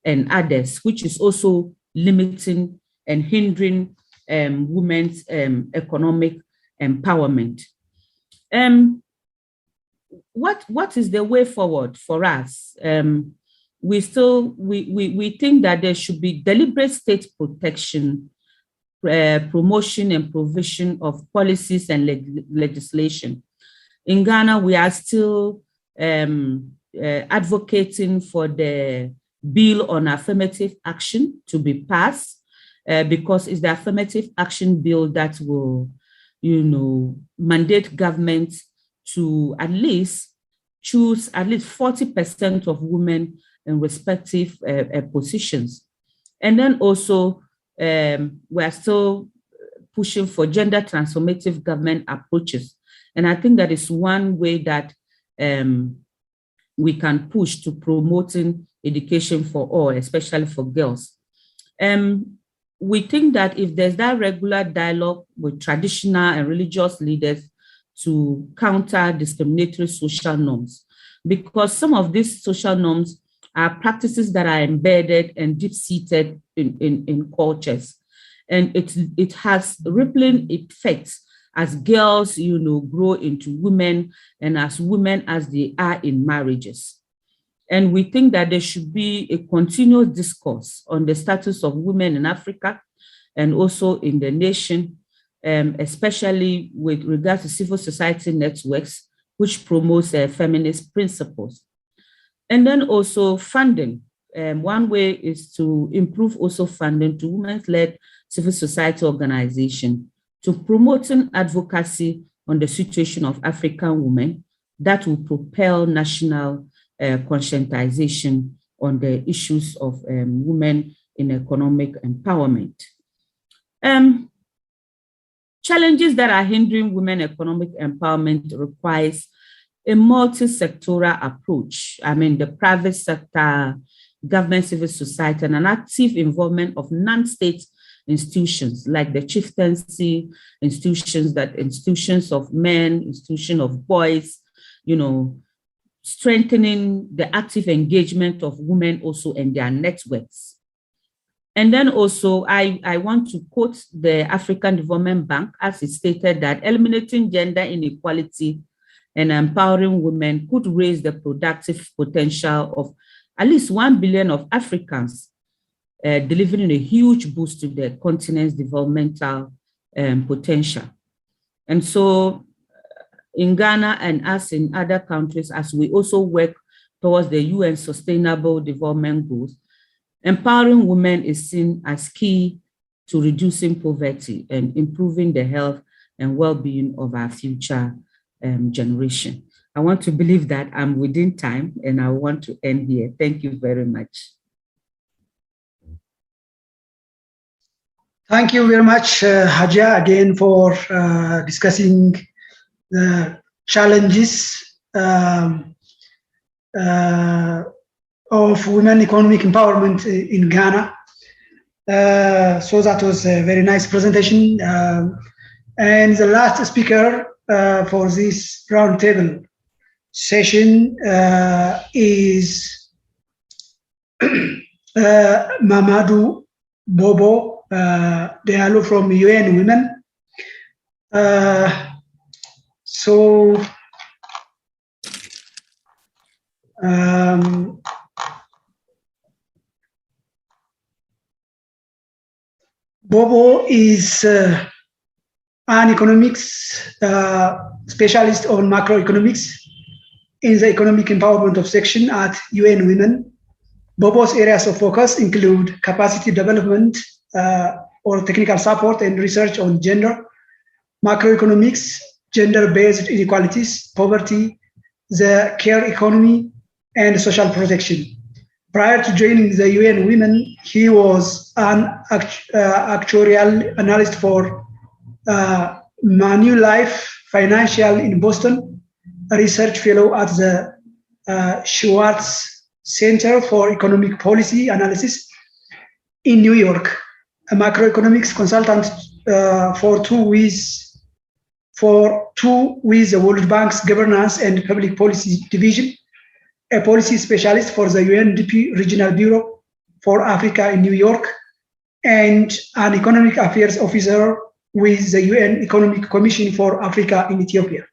and others, which is also limiting and hindering women's economic empowerment. What is the way forward for us? We think that there should be deliberate state protection, promotion and provision of policies and legislation. In Ghana, we are still advocating for the bill on affirmative action to be passed, because it's the affirmative action bill that will, mandate governments to at least choose at least 40% of women in respective positions. And then also, we are still pushing for gender transformative government approaches. And I think that is one way that we can push to promoting education for all, especially for girls. We think that if there's that regular dialogue with traditional and religious leaders to counter discriminatory social norms, because some of these social norms are practices that are embedded and deep-seated in cultures. And it has rippling effects as girls, grow into women, and as women as they are in marriages. And we think that there should be a continuous discourse on the status of women in Africa and also in the nation, especially with regard to civil society networks, which promotes feminist principles. And then also funding. One way is to improve also funding to women-led civil society organizations to promoting advocacy on the situation of African women that will propel national conscientization on the issues of women in economic empowerment. Challenges that are hindering women economic empowerment requires a multi-sectoral approach. The private sector, government, civil society, and an active involvement of non-state institutions like the chieftaincy, institutions of men, institutions of boys, strengthening the active engagement of women also in their networks. And then also, I want to quote the African Development Bank as it stated that eliminating gender inequality and empowering women could raise the productive potential of at least 1 billion of Africans, delivering a huge boost to the continent's developmental potential. And so in Ghana and as in other countries, as we also work towards the UN Sustainable Development Goals, empowering women is seen as key to reducing poverty and improving the health and well-being of our future generation. I want to believe that I'm within time and I want to end here. Thank you very much. Thank you very much, Haja, again for discussing the challenges of women economic empowerment in Ghana. So that was a very nice presentation. And the last speaker for this roundtable session is Mamadou Bobo Diallo from UN Women. Bobo is an economics specialist on macroeconomics in the economic empowerment of section at UN Women. Bobo's areas of focus include capacity development or technical support and research on gender, macroeconomics, gender-based inequalities, poverty, the care economy, and social protection. Prior to joining the UN Women, he was an actuarial analyst for Manulife Financial in Boston, a research fellow at the Schwartz Center for Economic Policy Analysis in New York, a macroeconomics consultant for 2 Wiz 2 with the World Bank's Governance and Public Policy Division, a policy specialist for the UNDP Regional Bureau for Africa in New York, and an economic affairs officer with the UN Economic Commission for Africa in Ethiopia.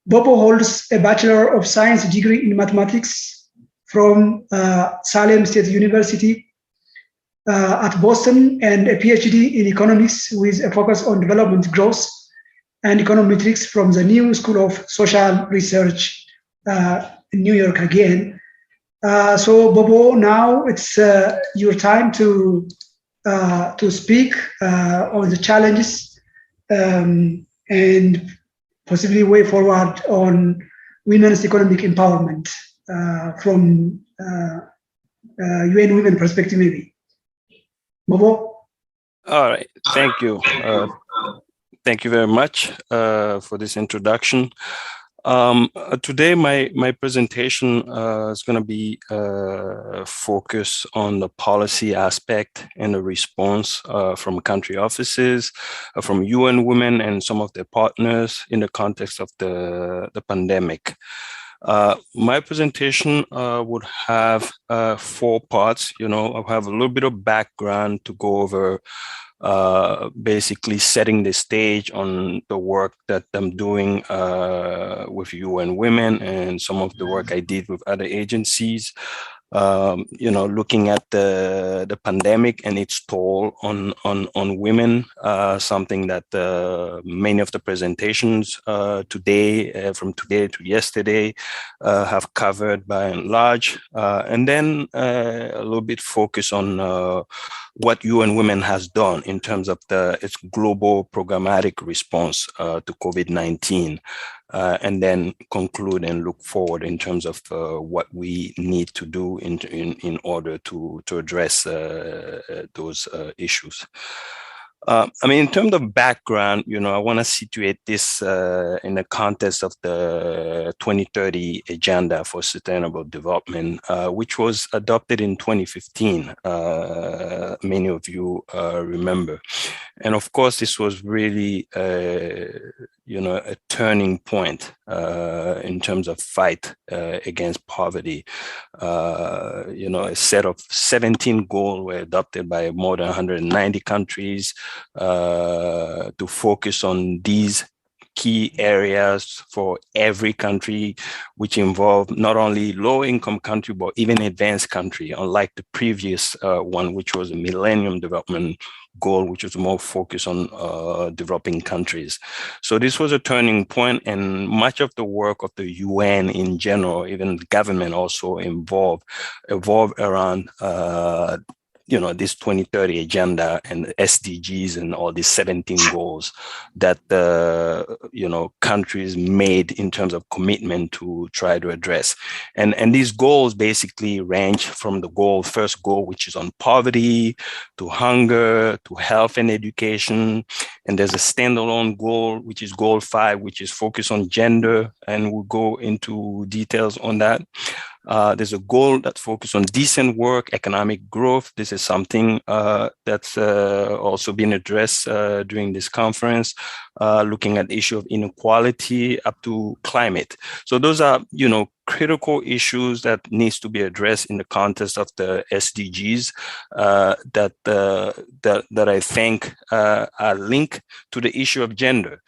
Bobo holds a Bachelor of Science degree in mathematics from Salem State University at Boston, and a PhD in economics with a focus on development growth and econometrics from the New School of Social Research in New York again. So Bobo, now it's your time to speak on the challenges and possibly way forward on women's economic empowerment from UN Women perspective, maybe. Bobo? All right, thank you. Thank you very much for this introduction. Today, my presentation is going to be focused on the policy aspect and the response from country offices, from UN Women and some of their partners in the context of the pandemic. My presentation would have 4 parts. I'll have a little bit of background to go over basically setting the stage on the work that I'm doing with UN Women and some of the work I did with other agencies. Looking at the pandemic and its toll on women, something that many of the presentations today, from today to yesterday, have covered by and large, and then a little bit focus on what UN Women has done in terms of its global programmatic response to COVID-19. And then conclude and look forward in terms of what we need to do in order to address those issues. In terms of background, I want to situate this in the context of the 2030 Agenda for Sustainable Development, which was adopted in 2015. Many of you remember. And of course, this was really, a turning point in terms of fight against poverty. A set of 17 goals were adopted by more than 190 countries to focus on these key areas for every country, which involve not only low-income country, but even advanced country, unlike the previous one, which was a Millennium Development Goal, which was more focused on developing countries. So this was a turning point, and much of the work of the UN in general, even the government also evolved around this 2030 agenda and SDGs and all these 17 goals that countries made in terms of commitment to try to address. And these goals basically range from the first goal, which is on poverty, to hunger, to health and education. And there's a standalone goal, which is goal 5, which is focused on gender. And we'll go into details on that. There's a goal that focuses on decent work, economic growth. This is something that's also been addressed during this conference, looking at the issue of inequality up to climate. So those are, critical issues that needs to be addressed in the context of the SDGs that I think are linked to the issue of gender,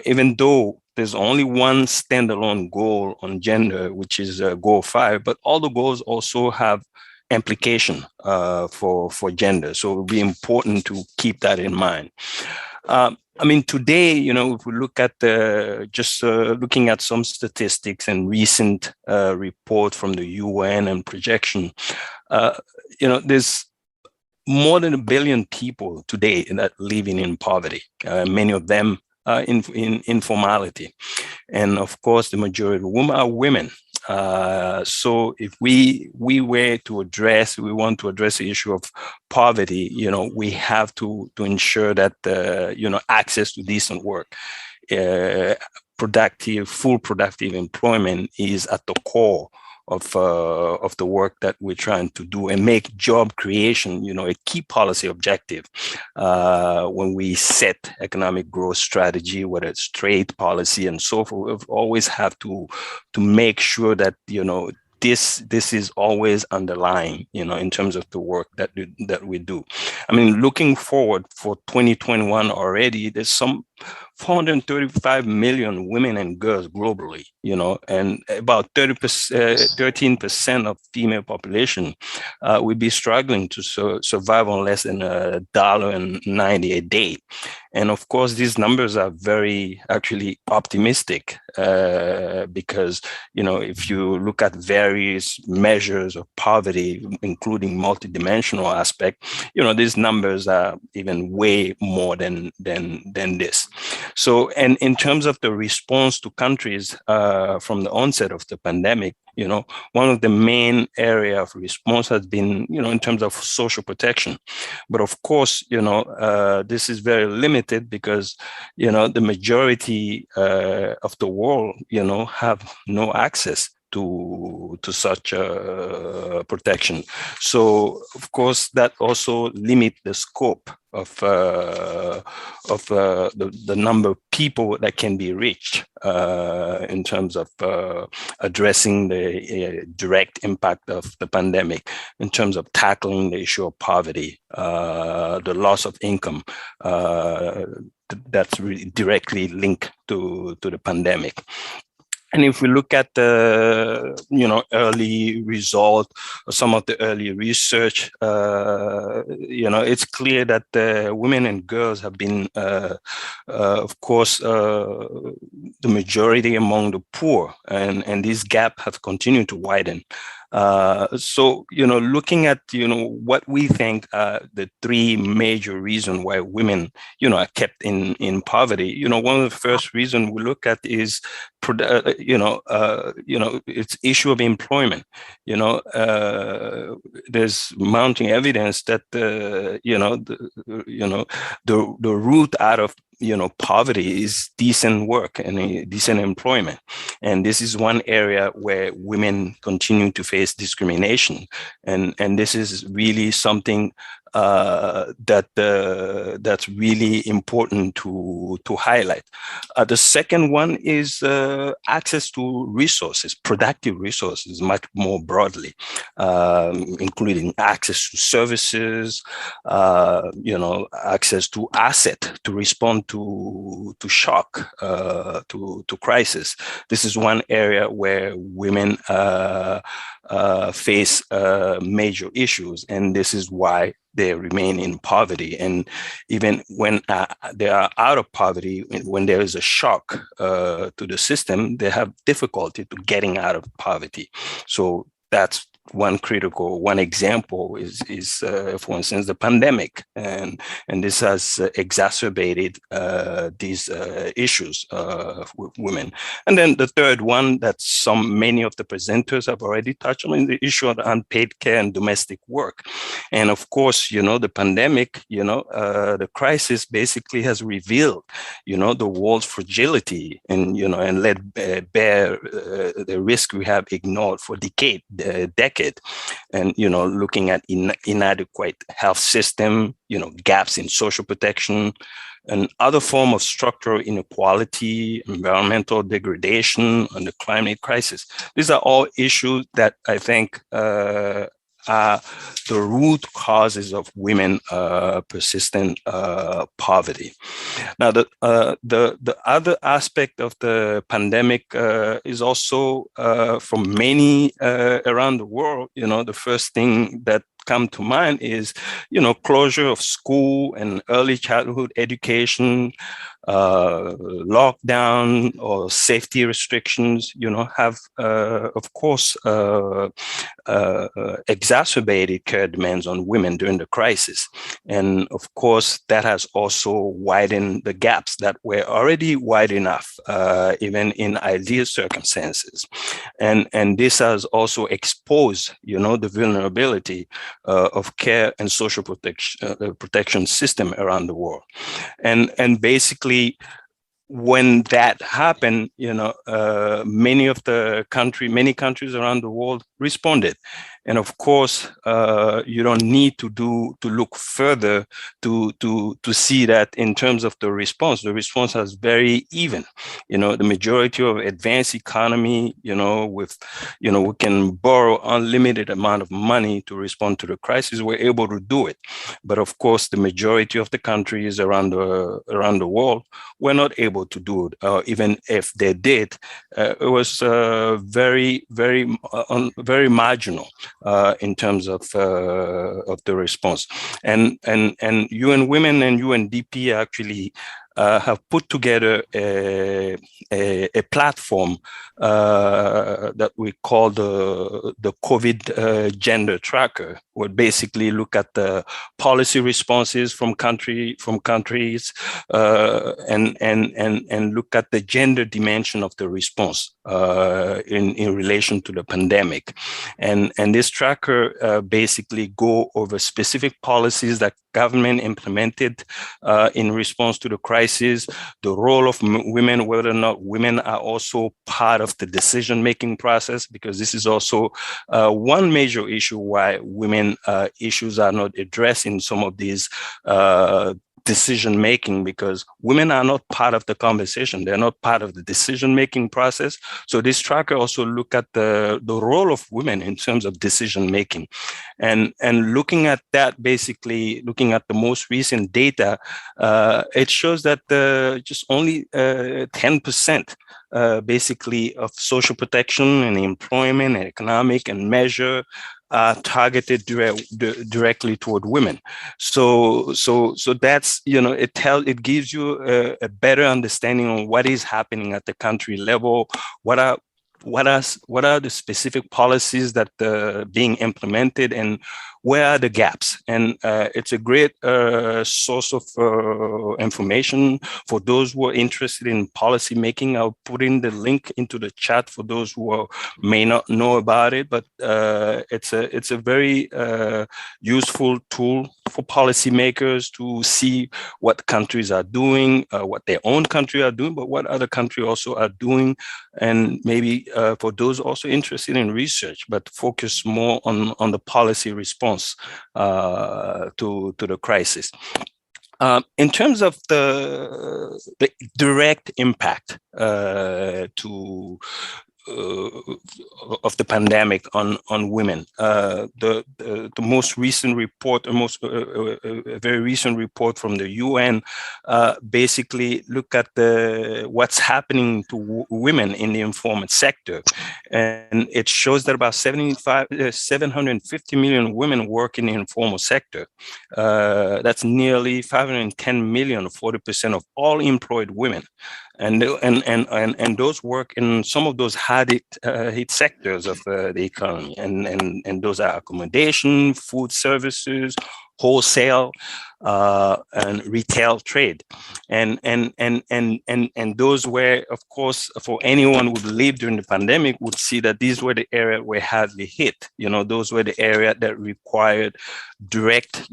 even though there's only one standalone goal on gender, which is goal 5, but all the goals also have implication for gender. So it will be important to keep that in mind. Today, if we look at looking at some statistics and recent report from the UN and projection, there's more than 1 billion people today that living in poverty, many of them in informality. And of course, the majority of women are women. So if we want to address the issue of poverty, we have to ensure that, access to decent work, full productive employment is at the core of the work that we're trying to do and make job creation, a key policy objective when we set economic growth strategy, whether it's trade policy and so forth. We always have to make sure that this is always underlying, in terms of the work that we do. I mean, looking forward for 2021 already, there's some 435 million women and girls globally, and about 13% of female population will be struggling to survive on less than $1.90 a day. And of course, these numbers are very actually optimistic because, if you look at various measures of poverty, including multidimensional aspect, these numbers are even way more than this. So, and in terms of the response to countries from the onset of the pandemic, one of the main area of response has been, in terms of social protection. But of course, this is very limited because, the majority of the world, have no access to such protection. So, of course, that also limits the scope of the number of people that can be reached in terms of addressing the direct impact of the pandemic, in terms of tackling the issue of poverty, the loss of income that's really directly linked to the pandemic. And if we look at the, early result or some of the early research, it's clear that women and girls have been, of course, the majority among the poor, and this gap have continued to widen. So, looking at, what we think are the three major reasons why women, are kept in poverty, one of the first reasons we look at is, it's issue of employment. There's mounting evidence that, the root out of poverty is decent work and decent employment. And this is one area where women continue to face discrimination. And this is really something that's really important to highlight. The second one is access to resources, productive resources, much more broadly, including access to services, access to asset to respond to shock, to crisis. This is one area where women face major issues, and this is why they remain in poverty. And even when they are out of poverty, when there is a shock to the system, they have difficulty to getting out of poverty. So that's one example is for instance, the pandemic, and this has exacerbated these issues with women. And then the third one that many of the presenters have already touched on, the issue of unpaid care and domestic work. And of course, the pandemic, the crisis basically has revealed, the world's fragility and, and let bear the risk we have ignored for decades. And, looking at inadequate health system, gaps in social protection, and other form of structural inequality, environmental degradation, and the climate crisis. These are all issues that I think are the root causes of women persistent poverty. Now, the other aspect of the pandemic is also from many around the world. The first thing that come to mind is, closure of school and early childhood education, lockdown or safety restrictions, have, of course, exacerbated care demands on women during the crisis. And of course, that has also widened the gaps that were already wide enough, even in ideal circumstances. And this has also exposed, the vulnerability of care and social protection system around the world. And basically, when that happened, many countries around the world responded. And of course, you don't need to look further to see that in terms of the response was very even. The majority of advanced economy, we can borrow unlimited amount of money to respond to the crisis. We're able to do it. But of course, the majority of the countries around the world were not able to do it. Even if they did, it was very, very, very marginal. In terms of the response, and UN Women and UNDP actually have put together a platform that we call the COVID gender tracker, where basically look at the policy responses from countries and look at the gender dimension of the response in relation to the pandemic, and this tracker basically go over specific policies that government implemented in response to the crisis, the role of women, whether or not women are also part of the decision-making process, because this is also one major issue why women issues are not addressed in some of these decision-making, because women are not part of the conversation. They're not part of the decision-making process. So this tracker also look at the role of women in terms of decision-making. And looking at that, basically looking at the most recent data, it shows that just only 10% basically of social protection and employment and economic and measure targeted directly toward women. So that's, it gives you a better understanding of what is happening at the country level. What are the specific policies that being implemented, and where are the gaps? And it's a great source of information for those who are interested in policy making. I'll put in the link into the chat for those who may not know about it, but it's a very useful tool for policymakers to see what countries are doing, what their own country are doing, but what other countries also are doing, and maybe for those also interested in research, but focus more on the policy response to the crisis. In terms of the direct impact of the pandemic on women, the most recent report, a very recent report from the UN, basically look at what's happening to women in the informal sector, and it shows that about 750 million women work in the informal sector. That's nearly 510 million, 40% of all employed women. And those work in some of those hard hit sectors of the economy, and those are accommodation, food services, wholesale, and retail trade, and those were, of course, for anyone who lived during the pandemic would see that these were the areas were hardly hit. Those were the areas that required direct,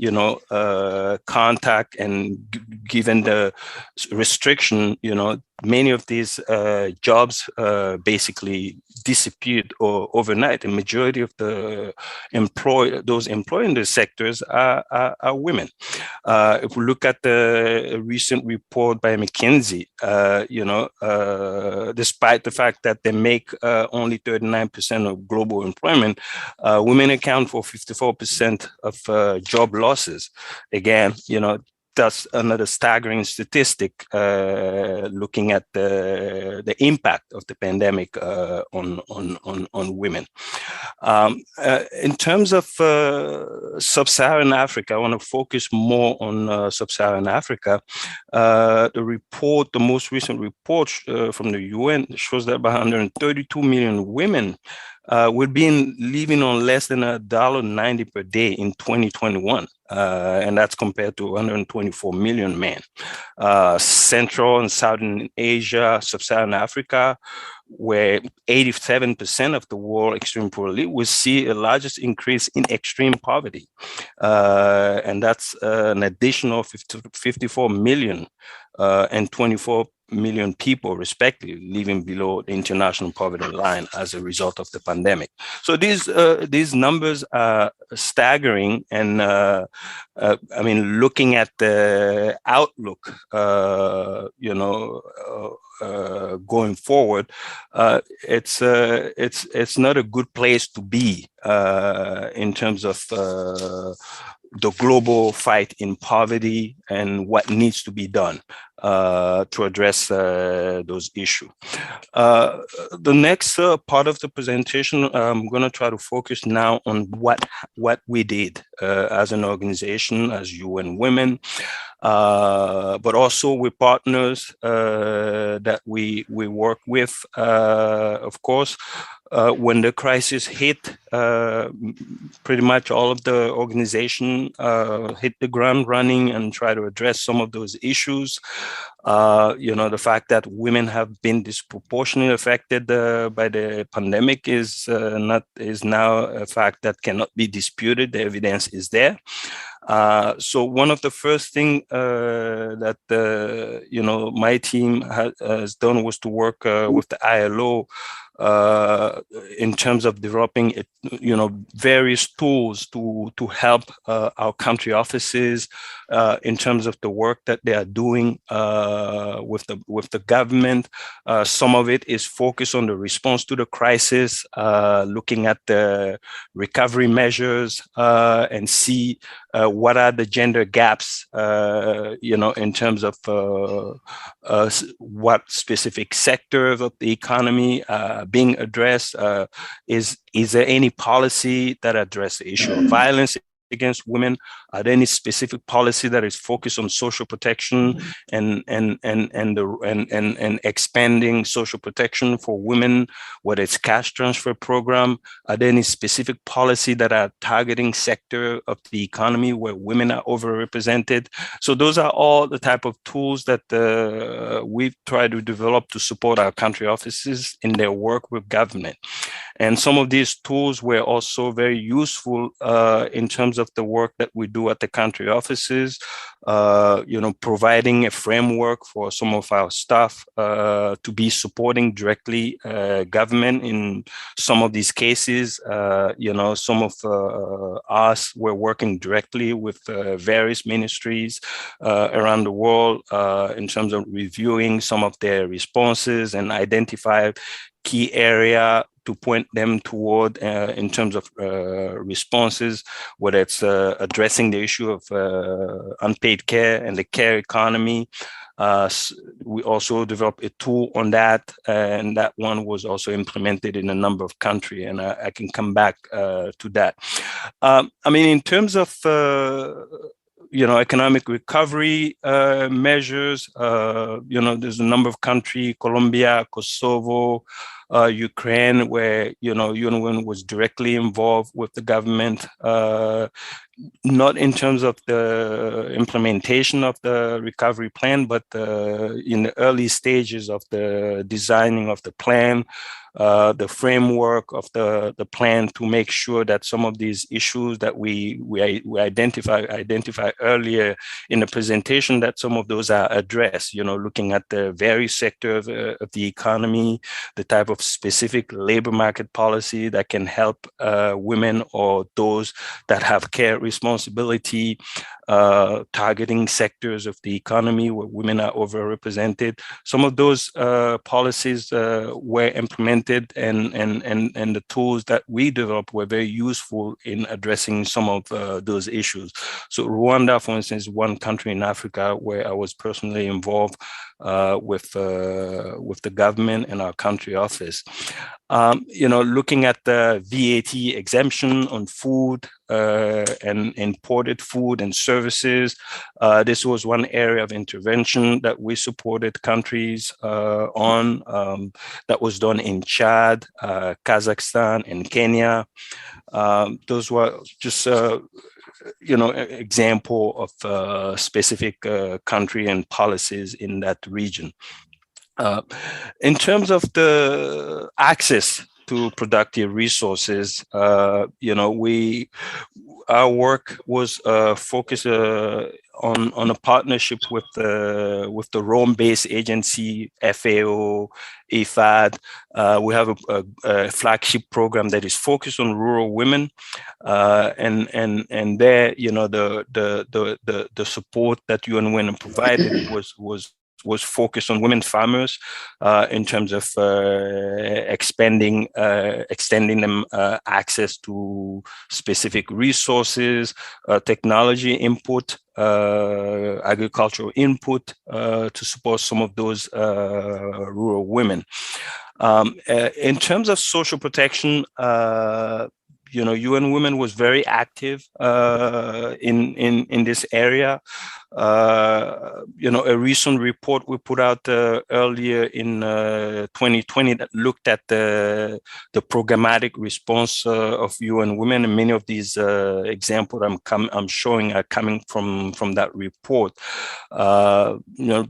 contact, and given the restriction, many of these jobs basically disappeared overnight. The majority of the those employed in the sectors are women. If we look at the recent report by McKinsey, despite the fact that they make only 39% of global employment, women account for 54% of job losses. Again, that's another staggering statistic looking at the impact of the pandemic on women. In terms of Sub-Saharan Africa, I want to focus more on Sub-Saharan Africa. The most recent report from the UN shows that about 132 million women would be living on less than $1.90 per day in 2021. And that's compared to 124 million men. Central and Southern Asia, Sub-Saharan Africa, where 87% of the world extreme poorly, will see a largest increase in extreme poverty. And that's an additional 54 million and 24 million people, respectively, living below the international poverty line as a result of the pandemic. So these numbers are staggering, and I mean, looking at the outlook, going forward, it's not a good place to be in terms of the global fight in poverty and what needs to be done to address those issues. The next part of the presentation, I'm going to try to focus now on what we did as an organization, as UN Women, but also with partners that we work with, of course. When the crisis hit, pretty much all of the organization hit the ground running and try to address some of those issues. The fact that women have been disproportionately affected by the pandemic is now a fact that cannot be disputed. The evidence is there. So one of the first things that my team has done was to work with the ILO in terms of developing various tools to help our country offices in terms of the work that they are doing with the government. Some of it is focused on the response to the crisis, looking at the recovery measures and see what are the gender gaps, in terms of what specific sectors of the economy being addressed. Is there any policy that address the issue of violence against women? Are there any specific policy that is focused on social protection and expanding social protection for women, whether it's cash transfer program? Are there any specific policy that are targeting sector of the economy where women are overrepresented? So those are all the type of tools that we've tried to develop to support our country offices in their work with government. And some of these tools were also very useful in terms of the work that we do at the country offices, providing a framework for some of our staff to be supporting directly government in some of these cases. Some of us were working directly with various ministries around the world in terms of reviewing some of their responses and identify key area to point them toward in terms of responses, whether it's addressing the issue of unpaid care and the care economy. We also developed a tool on that, and that one was also implemented in a number of countries, and I can come back to that. In terms of economic recovery measures, there's a number of countries, Colombia, Kosovo, Ukraine, where, UN was directly involved with the government, not in terms of the implementation of the recovery plan, but in the early stages of the designing of the plan, the framework of the plan to make sure that some of these issues that we identify earlier in the presentation, that some of those are addressed, looking at the various sectors of the economy, the type of specific labor market policy that can help women or those that have care responsibility, targeting sectors of the economy where women are overrepresented. Some of those policies were implemented, and the tools that we developed were very useful in addressing some of those issues. So Rwanda, for instance, is one country in Africa where I was personally involved with the government and our country office. Looking at the VAT exemption on food and imported food and services, this was one area of intervention that we supported countries on. That was done in Chad, Kazakhstan, and Kenya. Those were just example of specific country and policies in that region. In terms of the access to productive resources, our work was focused on a partnership with the Rome-based agency FAO, IFAD. We have a flagship program that is focused on rural women, and there, the support that UN Women provided was focused on women farmers in terms of extending them access to specific resources, technology input, agricultural input to support some of those rural women. In terms of social protection, UN Women was very active in this area. A recent report we put out earlier in 2020 that looked at the programmatic response of UN Women, and many of these examples I'm showing are coming from that report.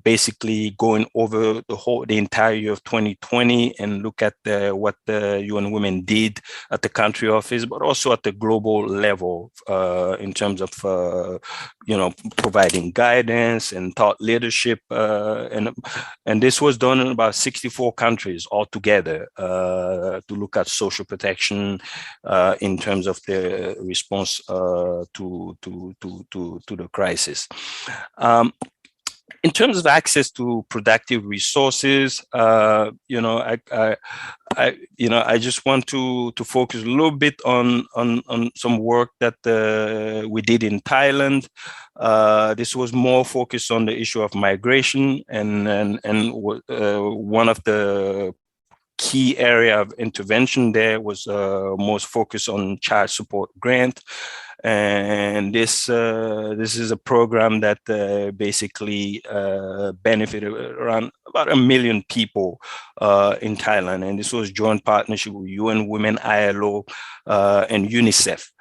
Basically going over the entire year of 2020 and look at what the UN Women did at the country office, but also at the global level in terms of providing guidance and thought leadership, and this was done in about 64 countries altogether to look at social protection in terms of the response to the crisis. In terms of access to productive resources, I just want to focus a little bit on some work that we did in Thailand. This was more focused on the issue of migration, and one of the key area of intervention there was most focused on child support grant. And this is a program that basically benefited around about 1 million people in Thailand. And this was joint partnership with UN Women, ILO, and UNICEF.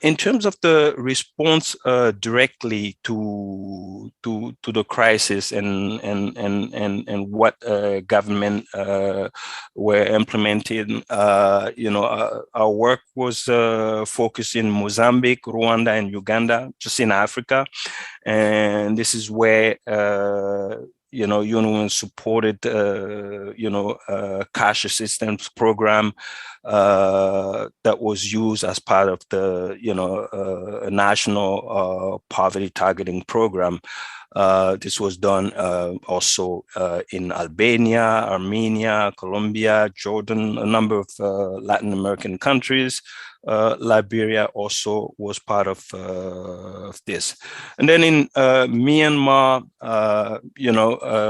In terms of the response directly to the crisis and what government were implementing, our work was focused in Mozambique, Rwanda, and Uganda, just in Africa, and this is where UN Women supported, cash assistance program that was used as part of the, national poverty targeting program. This was done also in Albania, Armenia, Colombia, Jordan, a number of Latin American countries. Liberia also was part of this. And then in Myanmar,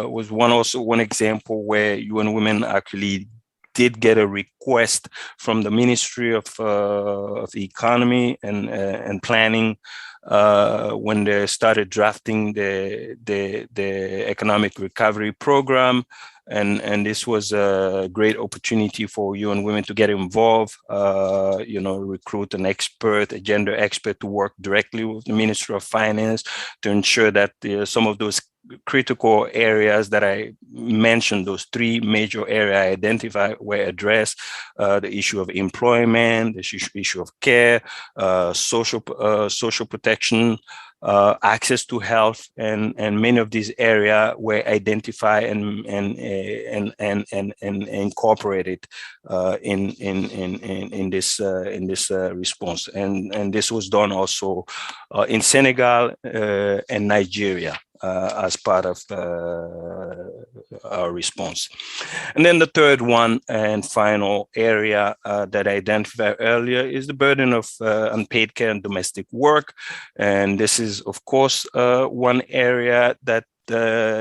was one example where UN Women actually did get a request from the Ministry of Economy and Planning when they started drafting the economic recovery program. And this was a great opportunity for UN Women to get involved, recruit a gender expert to work directly with the Ministry of Finance to ensure that some of those critical areas that I mentioned, those 3 major areas I identified, were addressed: the issue of employment, the issue of care, social protection, access to health, and many of these areas were identified and incorporated in this response. And this was done also in Senegal and Nigeria as part of our response. And then the third one and final area that I identified earlier is the burden of unpaid care and domestic work. And this is, of course, one area that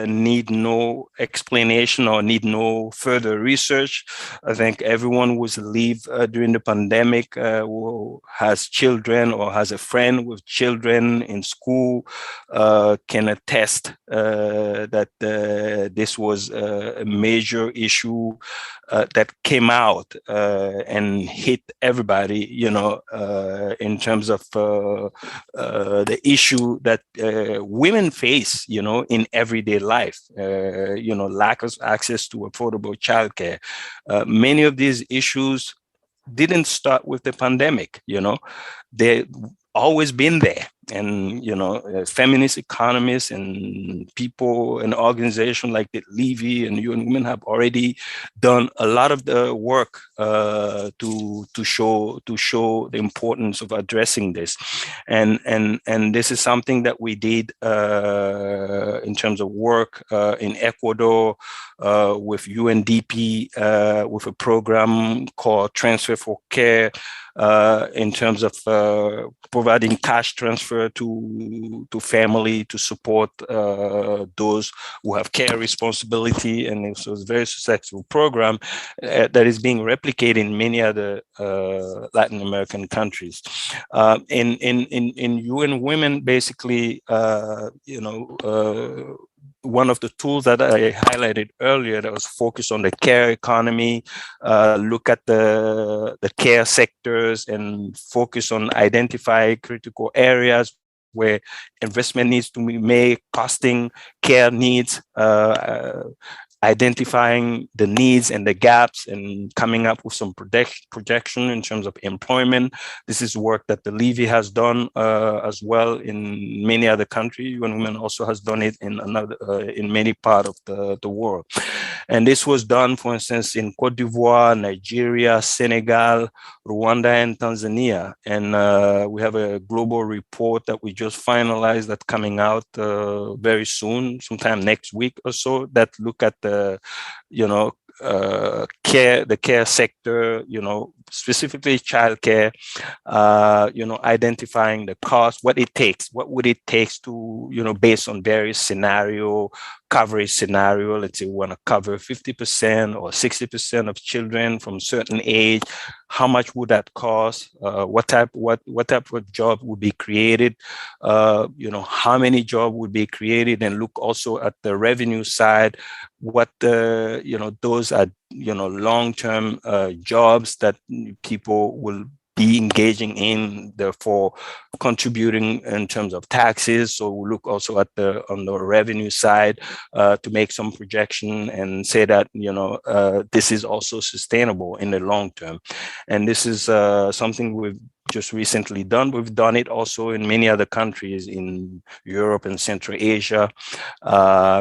need no explanation or need no further research. I think everyone who's lived during the pandemic, who has children or has a friend with children in school, can attest that this was a major issue that came out and hit everybody, in terms of the issue that women face, in everyday life, lack of access to affordable childcare. Many of these issues didn't start with the pandemic, they always been there. And, feminist economists and people and organizations like the Levy and UN Women have already done a lot of the work to show the importance of addressing this. And this is something that we did in terms of work in Ecuador with UNDP with a program called Transfer for Care, in terms of providing cash transfer to family to support those who have care responsibility. And it was a very successful program that is being replicated in many other Latin American countries. In UN Women, basically, one of the tools that I highlighted earlier that was focused on the care economy, look at the care sectors and focus on identify critical areas where investment needs to be made, costing care needs, identifying the needs and the gaps and coming up with some projection in terms of employment. This is work that the Levy has done as well in many other countries. UN Women also has done it in many parts of the world. And this was done, for instance, in Cote d'Ivoire, Nigeria, Senegal, Rwanda, and Tanzania. And we have a global report that we just finalized that's coming out very soon, sometime next week or so, that look at the care sector, specifically childcare, identifying the cost, what would it take to, based on various coverage scenario. Let's say we want to cover 50% or 60% of children from certain age. How much would that cost? What type of job would be created? How many jobs would be created? And look also at the revenue side. What those are, long-term jobs that people will be engaging in, therefore contributing in terms of taxes. So we look also at on the revenue side to make some projection and say that this is also sustainable in the long term. And this is something we've just recently done. We've done it also in many other countries in Europe and Central Asia.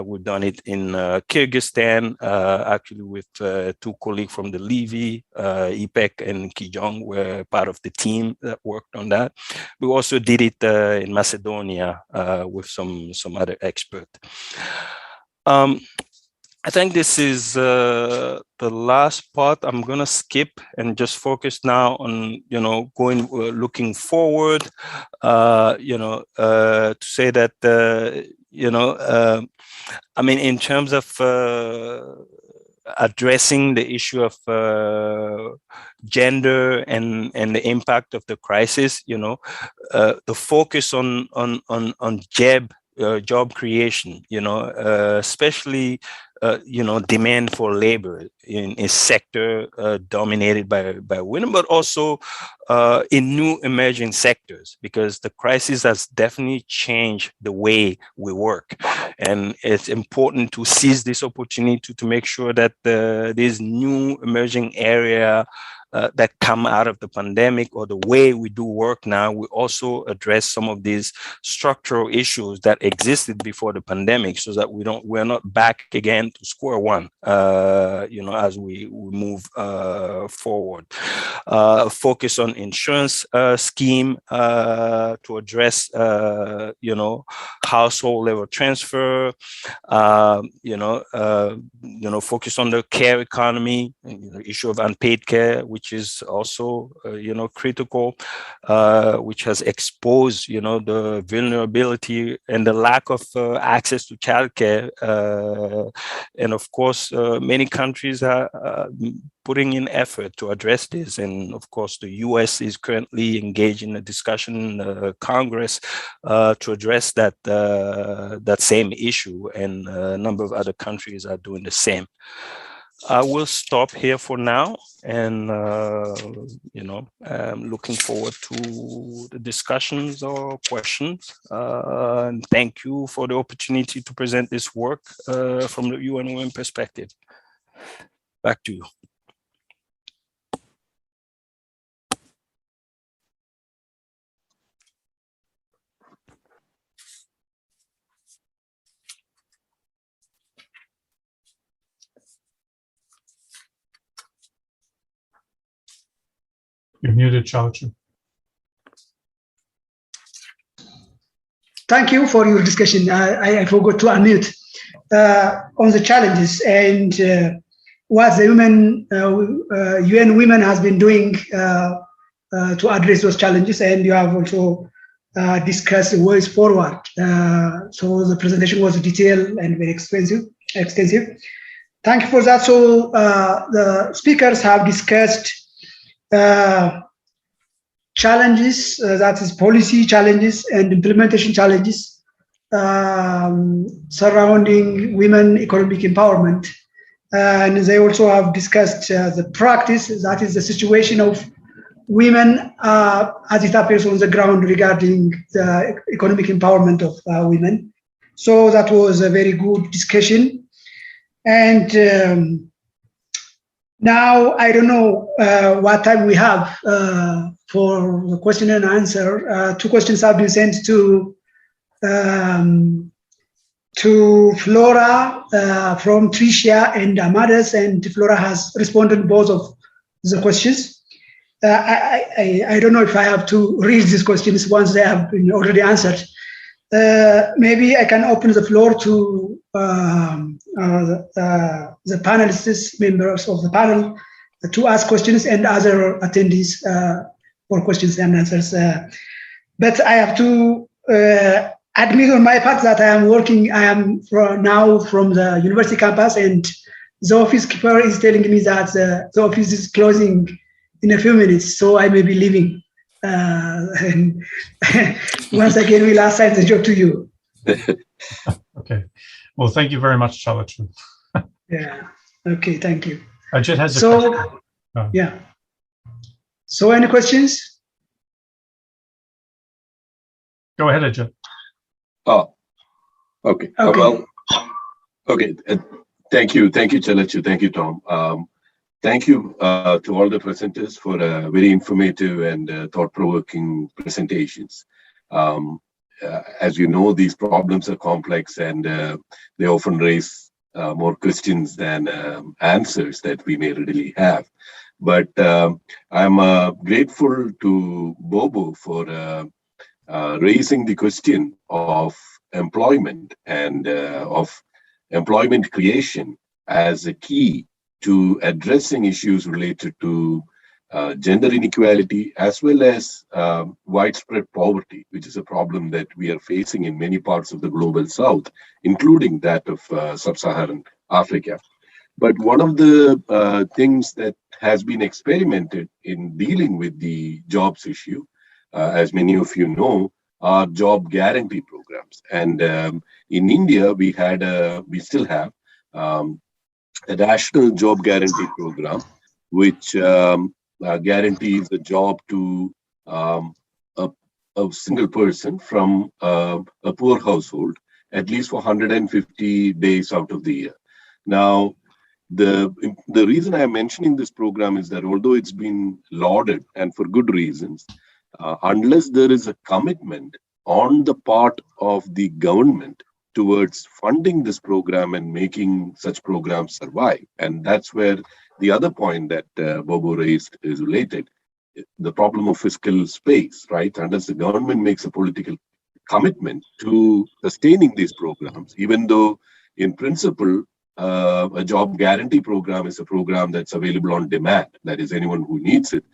We've done it in Kyrgyzstan, actually with two colleagues from the Levy, Ipek and Kijong were part of the team that worked on that. We also did it in Macedonia with some other experts. I think this is the last part. I'm gonna skip and just focus now on looking forward. To say that in terms of addressing the issue of gender and the impact of the crisis, the focus on job creation, especially demand for labor in a sector dominated by women, but also in new emerging sectors, because the crisis has definitely changed the way we work. And it's important to seize this opportunity to make sure that these new emerging area that come out of the pandemic or the way we do work now, we also address some of these structural issues that existed before the pandemic, so that we're not back again to square one, as we move forward. Focus on insurance scheme to address, household level transfer, focus on the care economy, issue of unpaid care, which is also, critical, which has exposed, the vulnerability and the lack of access to childcare. And of course, many countries putting in effort to address this. And of course, the US is currently engaged in a discussion in Congress to address that same issue, and a number of other countries are doing the same. I will stop here for now, and I'm looking forward to the discussions or questions. And thank you for the opportunity to present this work from the UN Women perspective. Back to you. You're muted, Chalachu. Thank you for your discussion. I forgot to unmute on the challenges and what the UN Women has been doing to address those challenges, and you have also discussed the ways forward. So the presentation was detailed and very extensive. Thank you for that. So the speakers have discussed challenges, that is policy challenges and implementation challenges surrounding women economic empowerment. And they also have discussed the practice, that is the situation of women as it appears on the ground regarding the economic empowerment of women. So that was a very good discussion. And now, I don't know what time we have for the question and answer. 2 questions have been sent to Flora from Tricia and Amadeus, and Flora has responded both of the questions. I don't know if I have to read these questions once they have been already answered. Maybe I can open the floor to the panelists, members of the panel, to ask questions, and other attendees for questions and answers. But I have to admit on my part that I am now from the university campus, and the office keeper is telling me that the office is closing in a few minutes, so I may be leaving. And once again, we'll assign the job to you. Okay. Well, thank you very much, Chalachu. Yeah. Okay. Thank you. Ajit has a question. Oh. Yeah. So, any questions? Go ahead, Ajit. Oh, okay. Well, okay. Thank you, Chalachu. Thank you, Tom. Thank you to all the presenters for very informative and thought-provoking presentations. As you know, these problems are complex, and they often raise more questions than answers that we may readily have. But I'm grateful to Bobo for raising the question of employment and of employment creation as a key to addressing issues related to gender inequality, as well as widespread poverty, which is a problem that we are facing in many parts of the global south, including that of Sub-Saharan Africa. But one of the things that has been experimented in dealing with the jobs issue, as many of you know, are job guarantee programs. And in India, we still have a national job guarantee program, which guarantees a job to a single person from a poor household, at least for 150 days out of the year. Now, the reason I am mentioning this program is that although it's been lauded, and for good reasons, unless there is a commitment on the part of the government towards funding this program and making such programs survive. And that's where the other point that Bobo raised is related, the problem of fiscal space, right? Unless the government makes a political commitment to sustaining these programs, even though in principle, a job guarantee program is a program that's available on demand. That is, anyone who needs it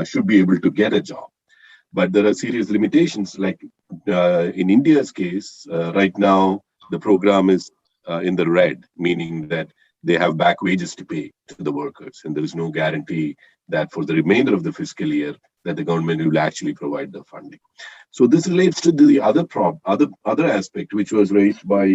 should be able to get a job. But there are serious limitations, like in India's case, right now, the program is in the red, meaning that they have back wages to pay to the workers, and there is no guarantee that for the remainder of the fiscal year that the government will actually provide the funding. So this relates to the other aspect, which was raised by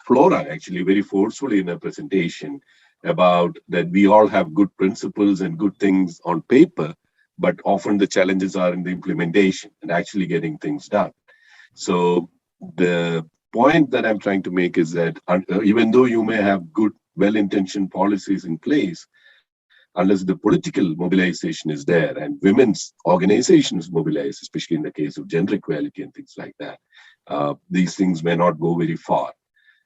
Flora, actually, very forcefully in her presentation, about that we all have good principles and good things on paper, but often the challenges are in the implementation and actually getting things done. So the point that I'm trying to make is that even though you may have good, well-intentioned policies in place, unless the political mobilization is there and women's organizations mobilize, especially in the case of gender equality and things like that, these things may not go very far.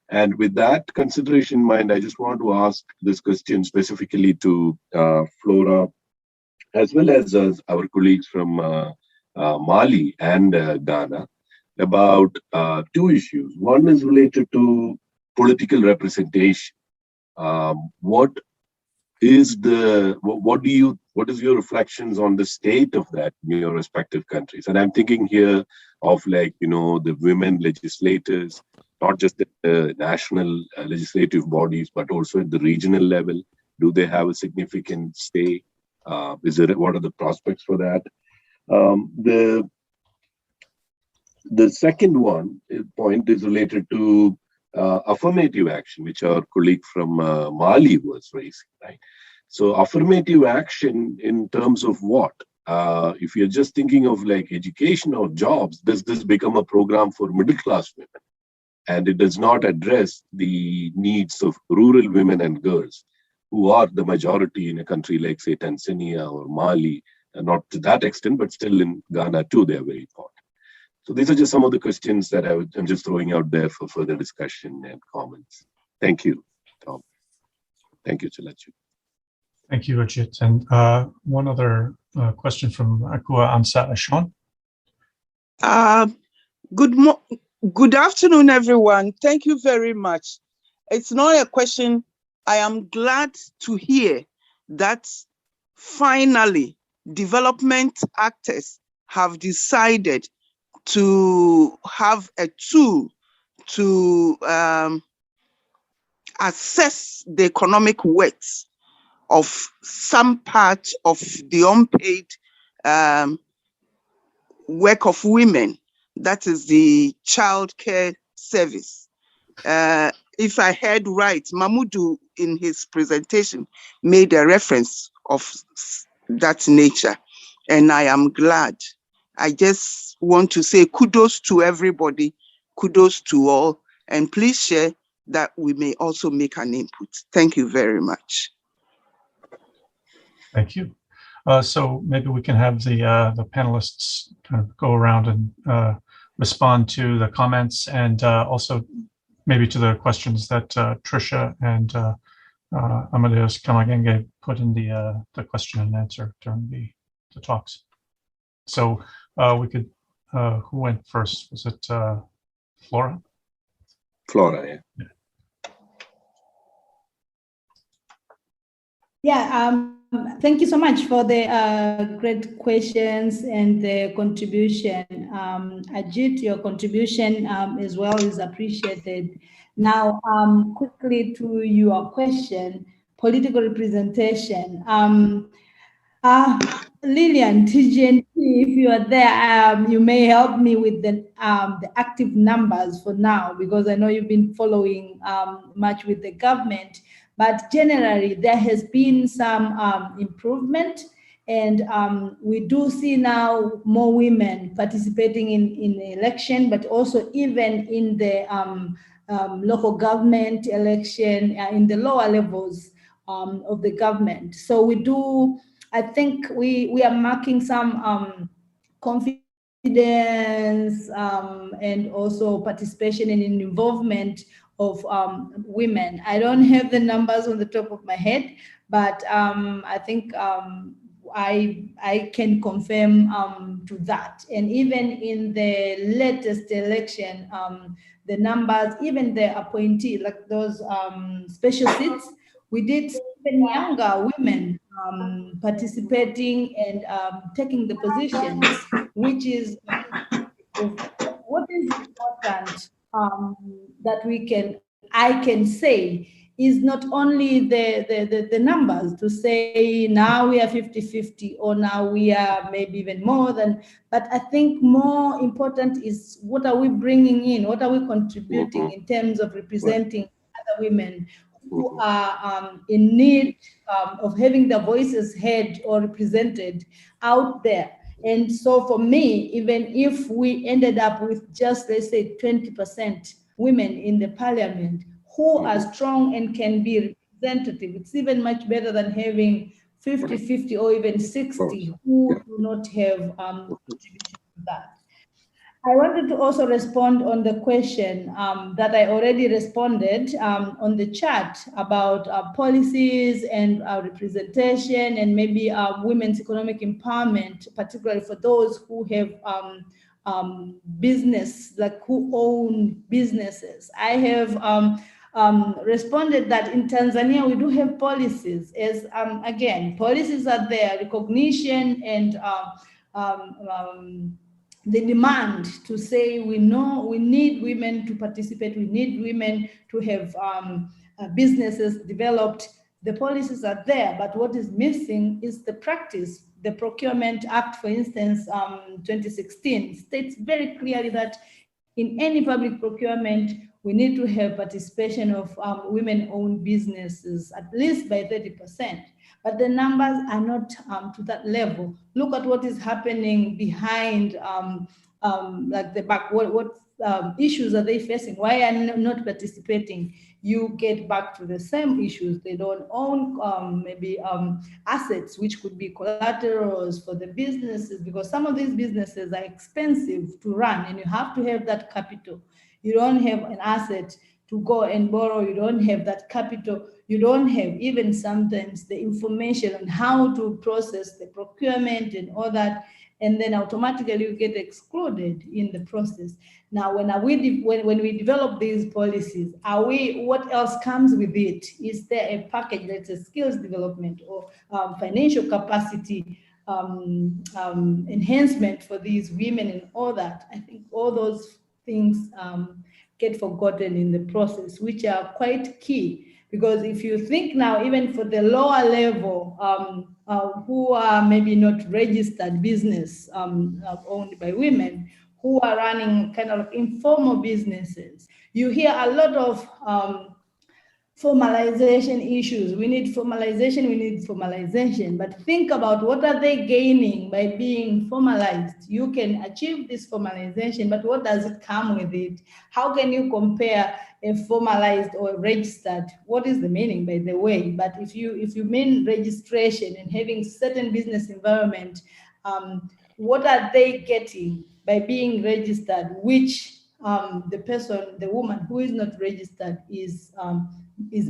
And with that consideration in mind, I just want to ask this question specifically to Flora, as well as our colleagues from Mali and Ghana, about two issues. One is related to political representation. What is your reflections on the state of that in your respective countries? And I'm thinking here of, like, the women legislators, not just the national legislative bodies, but also at the regional level. Do they have a significant say? What are the prospects for that? The second point is related to affirmative action, which our colleague from Mali was raising, right? So affirmative action in terms of what? If you're just thinking of like education or jobs, does this become a program for middle-class women? And it does not address the needs of rural women and girls, who are the majority in a country like, say, Tanzania or Mali, and not to that extent, but still in Ghana too, they're very important. So these are just some of the questions that I'm just throwing out there for further discussion and comments. Thank you, Tom. Thank you, Chalachu. Thank you, Ajit. And one other question from Akua Ansa Ashon. Good afternoon, everyone. Thank you very much. It's not a question. I am glad to hear that finally development actors have decided to have a tool to assess the economic weight of some part of the unpaid work of women. That is the childcare service. If I heard right, Mahmoud in his presentation made a reference of that nature, and I am glad. I just want to say kudos to everybody, kudos to all, and please share that we may also make an input. Thank you very much. Thank you. So maybe we can have the panelists kind of go around and respond to the comments, and also maybe to the questions that Tricia and Amadeus Kamagenge put in the question and answer during the talks. So we could, who went first? Was it Flora? Flora, yeah. Yeah, thank you so much for the great questions and the contribution. Ajit, your contribution as well is appreciated. Now, quickly to your question, political representation. Lillian, TGNT, if you are there, you may help me with the active numbers for now, because I know you've been following much with the government. But generally, there has been some improvement, and we do see now more women participating in the election, but also even in the local government election, in the lower levels of the government. So we do, I think we are marking some confidence and also participation and involvement of women. I don't have the numbers on the top of my head, but I think I can confirm to that. And even in the latest election, the numbers, even the appointee, like those special seats, we did see even younger women participating and taking the positions, which is what is important that I can say is not only the numbers to say now we are 50-50 or now we are maybe even more than, but I think more important is what are we bringing in, what are we contributing in terms of representing other women who are in need of having their voices heard or represented out there. And so for me, even if we ended up with just, let's say, 20% women in the parliament who are strong and can be representative, it's even much better than having 50-50 or even 60 who do not have contribution to that. I wanted to also respond on the question that I already responded on the chat about policies and representation and maybe women's economic empowerment, particularly for those who have business, like who own businesses. I have responded that in Tanzania, we do have policies as, again, policies are there, recognition and the demand to say we know we need women to participate, we need women to have businesses developed. The policies are there, but what is missing is the practice. The Procurement Act, for instance, 2016, states very clearly that in any public procurement, we need to have participation of women-owned businesses, at least by 30%. But the numbers are not to that level. Look at what is happening behind, like the back. What issues are they facing? Why are they not participating? You get back to the same issues. They don't own maybe assets, which could be collaterals for the businesses, because some of these businesses are expensive to run, and you have to have that capital. You don't have an asset to go and borrow. You don't have that capital. You don't have even sometimes the information on how to process the procurement and all that. And then automatically you get excluded in the process. Now, when we develop these policies, what else comes with it? Is there a package that's a skills development or financial capacity enhancement for these women and all that? I think all those things get forgotten in the process, which are quite key. Because if you think now, even for the lower level, who are maybe not registered business owned by women, who are running kind of informal businesses, you hear a lot of formalization issues. We need formalization, but think about what are they gaining by being formalized? You can achieve this formalization, but what does it come with it? How can you compare a formalized or registered? What is the meaning, by the way? But if you mean registration and having certain business environment, what are they getting by being registered, which the woman who is not registered is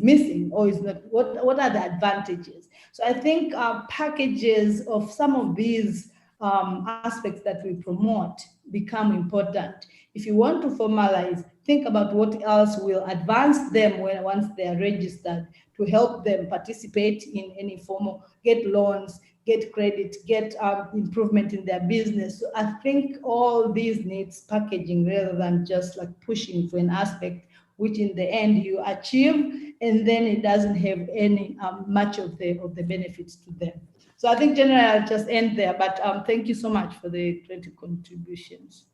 missing, or is not? What are the advantages? So I think packages of some of these aspects that we promote become important. If you want to formalize, think about what else will advance them once they are registered, to help them participate in any formal, get loans, get credit, get improvement in their business. So I think all these needs packaging rather than just like pushing for an aspect, which in the end you achieve, and then it doesn't have any much of the benefits to them. So I think generally I'll just end there, but thank you so much for the great contributions.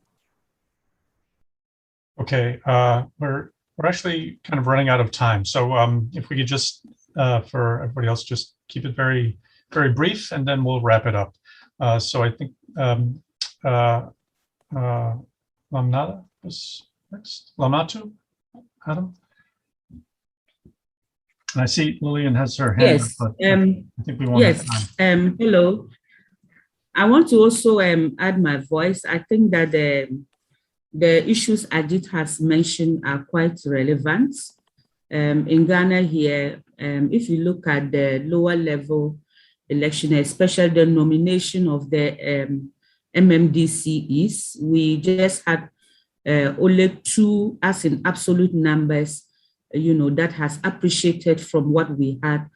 Okay, we're actually kind of running out of time. So if we could just, for everybody else, just keep it very, very brief, and then we'll wrap it up. So I think Lamnata was next. Lamnatu, Adam? And I see Lillian has her hand Yes. up, but I think we want time. Hello. I want to also add my voice. I think that the issues Ajit has mentioned are quite relevant. In Ghana here, if you look at the lower level election, especially the nomination of the MMDCEs, we just had only 2, as in absolute numbers, that has appreciated from what we had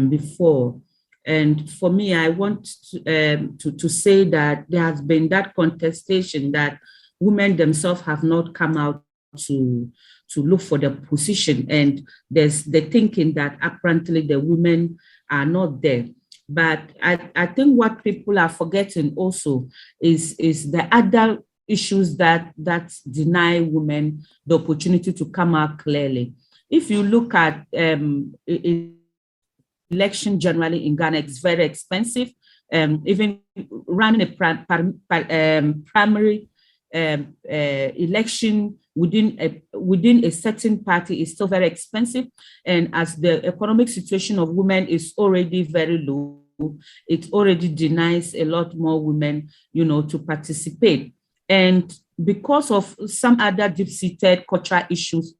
before. And for me, I want to say that there has been that contestation that women themselves have not come out to to look for the position. And there's the thinking that apparently the women are not there. But I think what people are forgetting also is the other issues that deny women the opportunity to come out clearly. If you look at election generally in Ghana, it's very expensive. Even running a primary election within a certain party is still very expensive. And as the economic situation of women is already very low, it already denies a lot more women, to participate. And because of some other deep-seated cultural issues,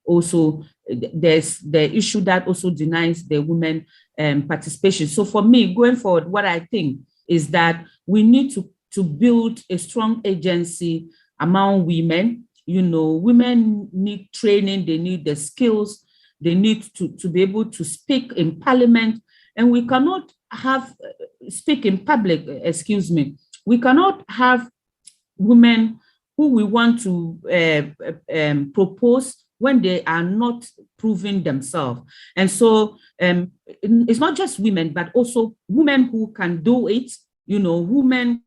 also there's the issue that also denies the women participation. So for me, going forward, what I think is that we need to build a strong agency among women. Women need training, they need the skills, they need to be able to speak in parliament. And we cannot speak in public, we cannot have women who we want to propose when they are not proving themselves. And so it's not just women, but also women who can do it, women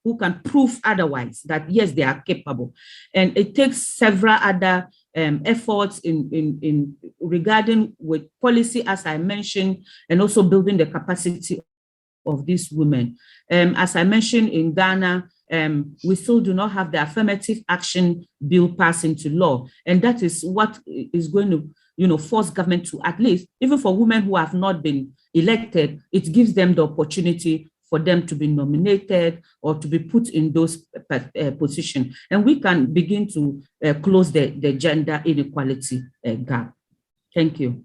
who can prove otherwise, that yes, they are capable. And it takes several other efforts in regarding with policy, as I mentioned, and also building the capacity of these women. As I mentioned, in Ghana, we still do not have the affirmative action bill passed into law. And that is what is going to, force government to, at least, even for women who have not been elected, it gives them the opportunity for them to be nominated or to be put in those positions. And we can begin to close the gender inequality gap. Thank you.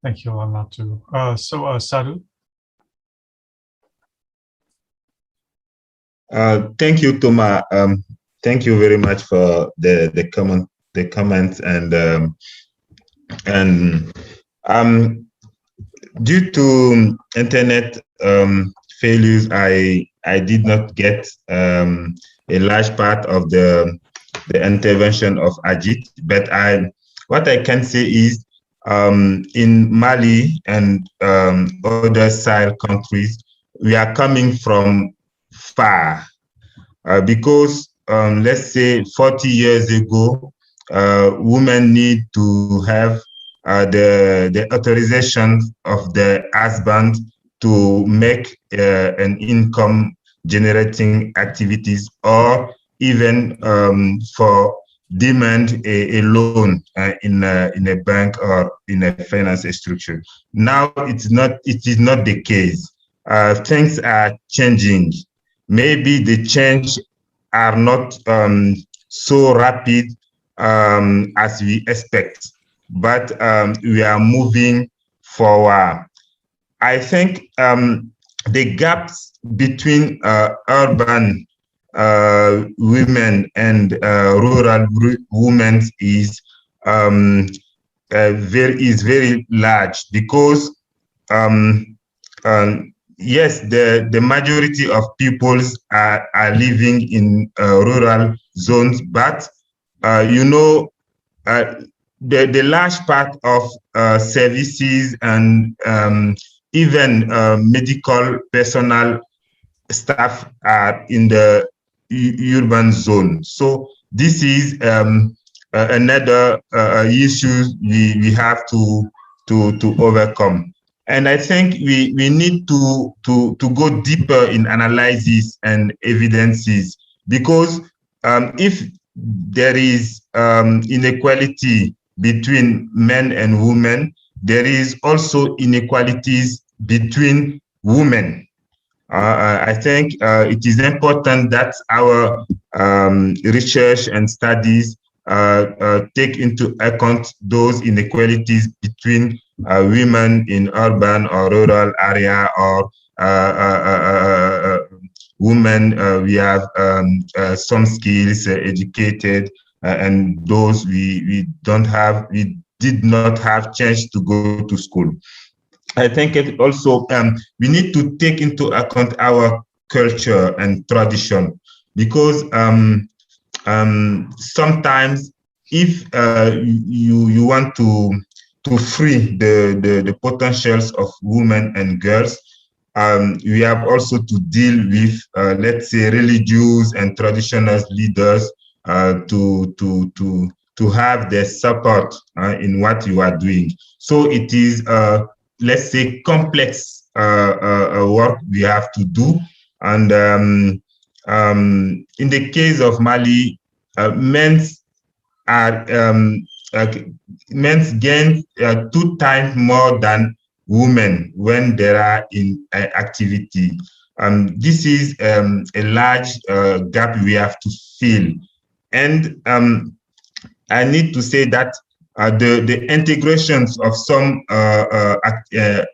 Thank you, Alamatu. Sadhu? Thank you, Toma. Thank you very much for the comments and due to internet failures, I did not get a large part of the intervention of Ajit, but what I can say is in Mali and other Sahel countries, we are coming from far because let's say 40 years ago, women need to have the authorization of the husband to make an income generating activities, or even for demand a loan in a bank or in a finance structure. Now it is not the case. Things are changing. Maybe the change are not so rapid as we expect, but we are moving forward. I think the gaps between urban women and rural women is very large, because yes, the majority of peoples are living in rural zones, but the large part of services and even medical personnel staff are in the urban zone. So this is another issue we have to overcome. And I think we need to go deeper in analysis and evidences, because if there is inequality between men and women, there is also inequalities between women. I think it is important that our research and studies take into account those inequalities between women in urban or rural area, or women we have some skills, educated, and those we did not have chance to go to school. I think it also we need to take into account our culture and tradition, because sometimes if you want to free the potentials of women and girls, we have also to deal with, let's say, religious and traditional leaders to have their support in what you are doing. So it is, let's say, complex work we have to do. And in the case of Mali, men's gain 2 times more than women when they are in activity. This is a large gap we have to fill. And I need to say that the integrations of some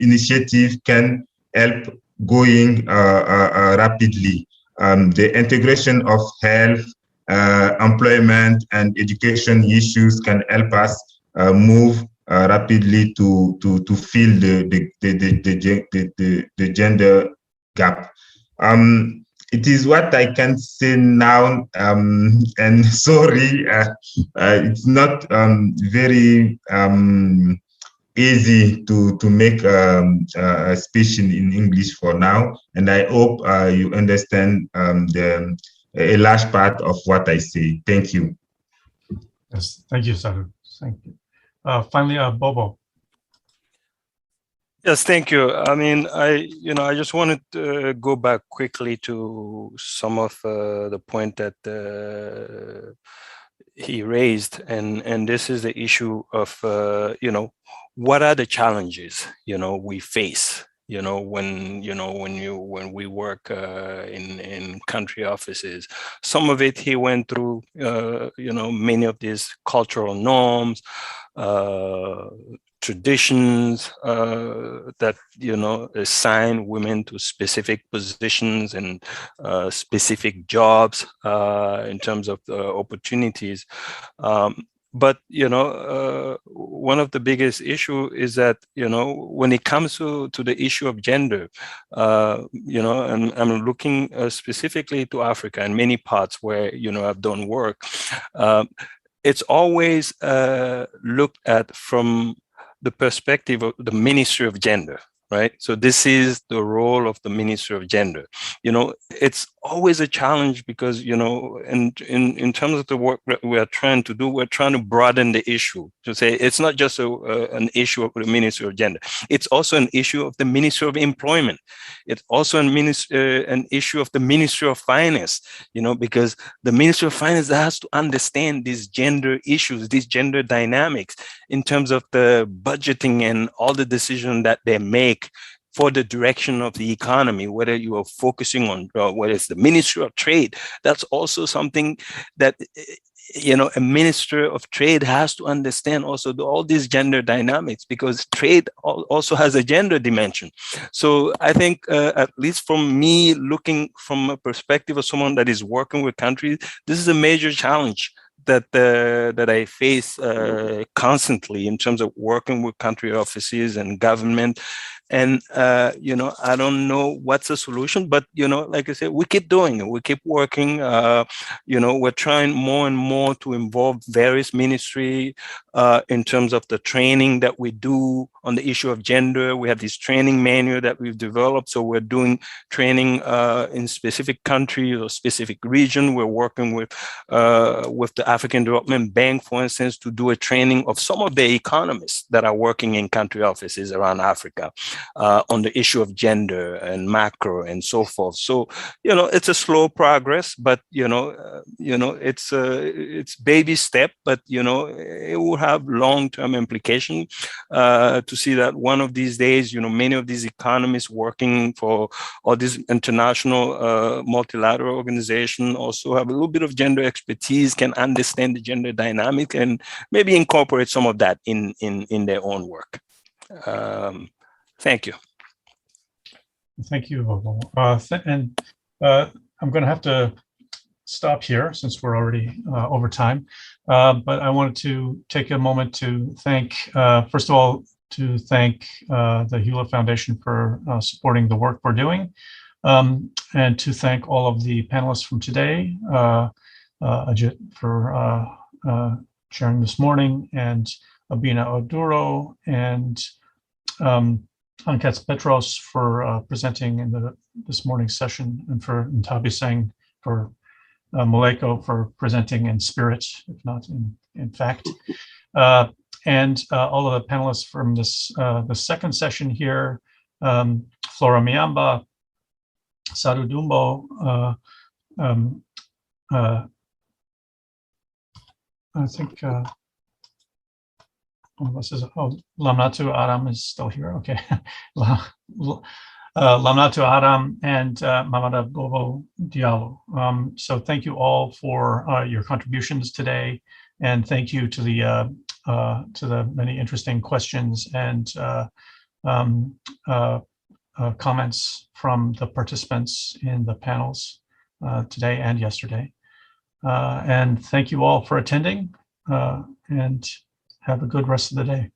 initiative can help going rapidly. The integration of health, employment, and education issues can help us move rapidly to fill the gender gap. It is what I can say now, and sorry, it's not very easy to make a speech in English for now, and I hope you understand a large part of what I say. Thank you. Yes, thank you, Sadhu. Thank you. Finally, Bobo. Yes, thank you. I mean, I just wanted to go back quickly to some of the point that he raised, and this is the issue of what are the challenges we face when we work in country offices. Some of it he went through, many of these cultural norms, traditions that assign women to specific positions and specific jobs in terms of opportunities. But one of the biggest issue is that when it comes to the issue of gender, and I'm looking specifically to Africa and many parts where I've done work. It's always looked at from the perspective of the Ministry of Gender, right? So this is the role of the Ministry of Gender. It's always a challenge because, in terms of the work that we are trying to do, we're trying to broaden the issue to say it's not just an issue of the Ministry of Gender. It's also an issue of the Ministry of Employment. It's also an issue of the Ministry of Finance, because the Ministry of Finance has to understand these gender issues, these gender dynamics in terms of the budgeting and all the decisions that they make for the direction of the economy, whether you are focusing on, whether it's the Ministry of Trade. That's also something that, a Minister of Trade has to understand also all these gender dynamics, because trade also has a gender dimension. So I think, at least from me, looking from a perspective of someone that is working with countries, this is a major challenge that I face constantly in terms of working with country offices and government. And, I don't know what's the solution, but, like I said, we keep doing it. We keep working. We're trying more and more to involve various ministries in terms of the training that we do on the issue of gender. We have this training manual that we've developed. So we're doing training in specific countries or specific region. We're working with the African Development Bank, for instance, to do a training of some of the economists that are working in country offices around Africa on the issue of gender and macro and so forth. So, it's a slow progress, but, it's baby step, but, it will have long-term implication to see that one of these days, many of these economists working for all these international multilateral organizations also have a little bit of gender expertise, can understand the gender dynamic, and maybe incorporate some of that in their own work. Thank you. Thank you, Bobo. I'm going to have to stop here since we're already over time. But I wanted to take a moment to thank, first of all, the Hewlett Foundation for supporting the work we're doing, and to thank all of the panelists from today, Ajit for sharing this morning, and Abina Oduro and Ankets Petros for presenting in this morning's session, and for Ntabi Singh, for Maleko for presenting in spirit, if not in fact. And all of the panelists from this the second session here, Flora Miamba, Sadhu Dumbo, I think Lamnatu Adam is still here. Okay, Lamnatu Adam and Mamada Bobo Diallo. So thank you all for your contributions today, and thank you to the many interesting questions and comments from the participants in the panels today and yesterday. And thank you all for attending, and have a good rest of the day.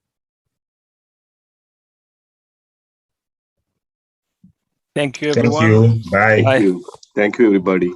Thank you, everyone. Thank you. Bye. Thank you. Thank you, everybody.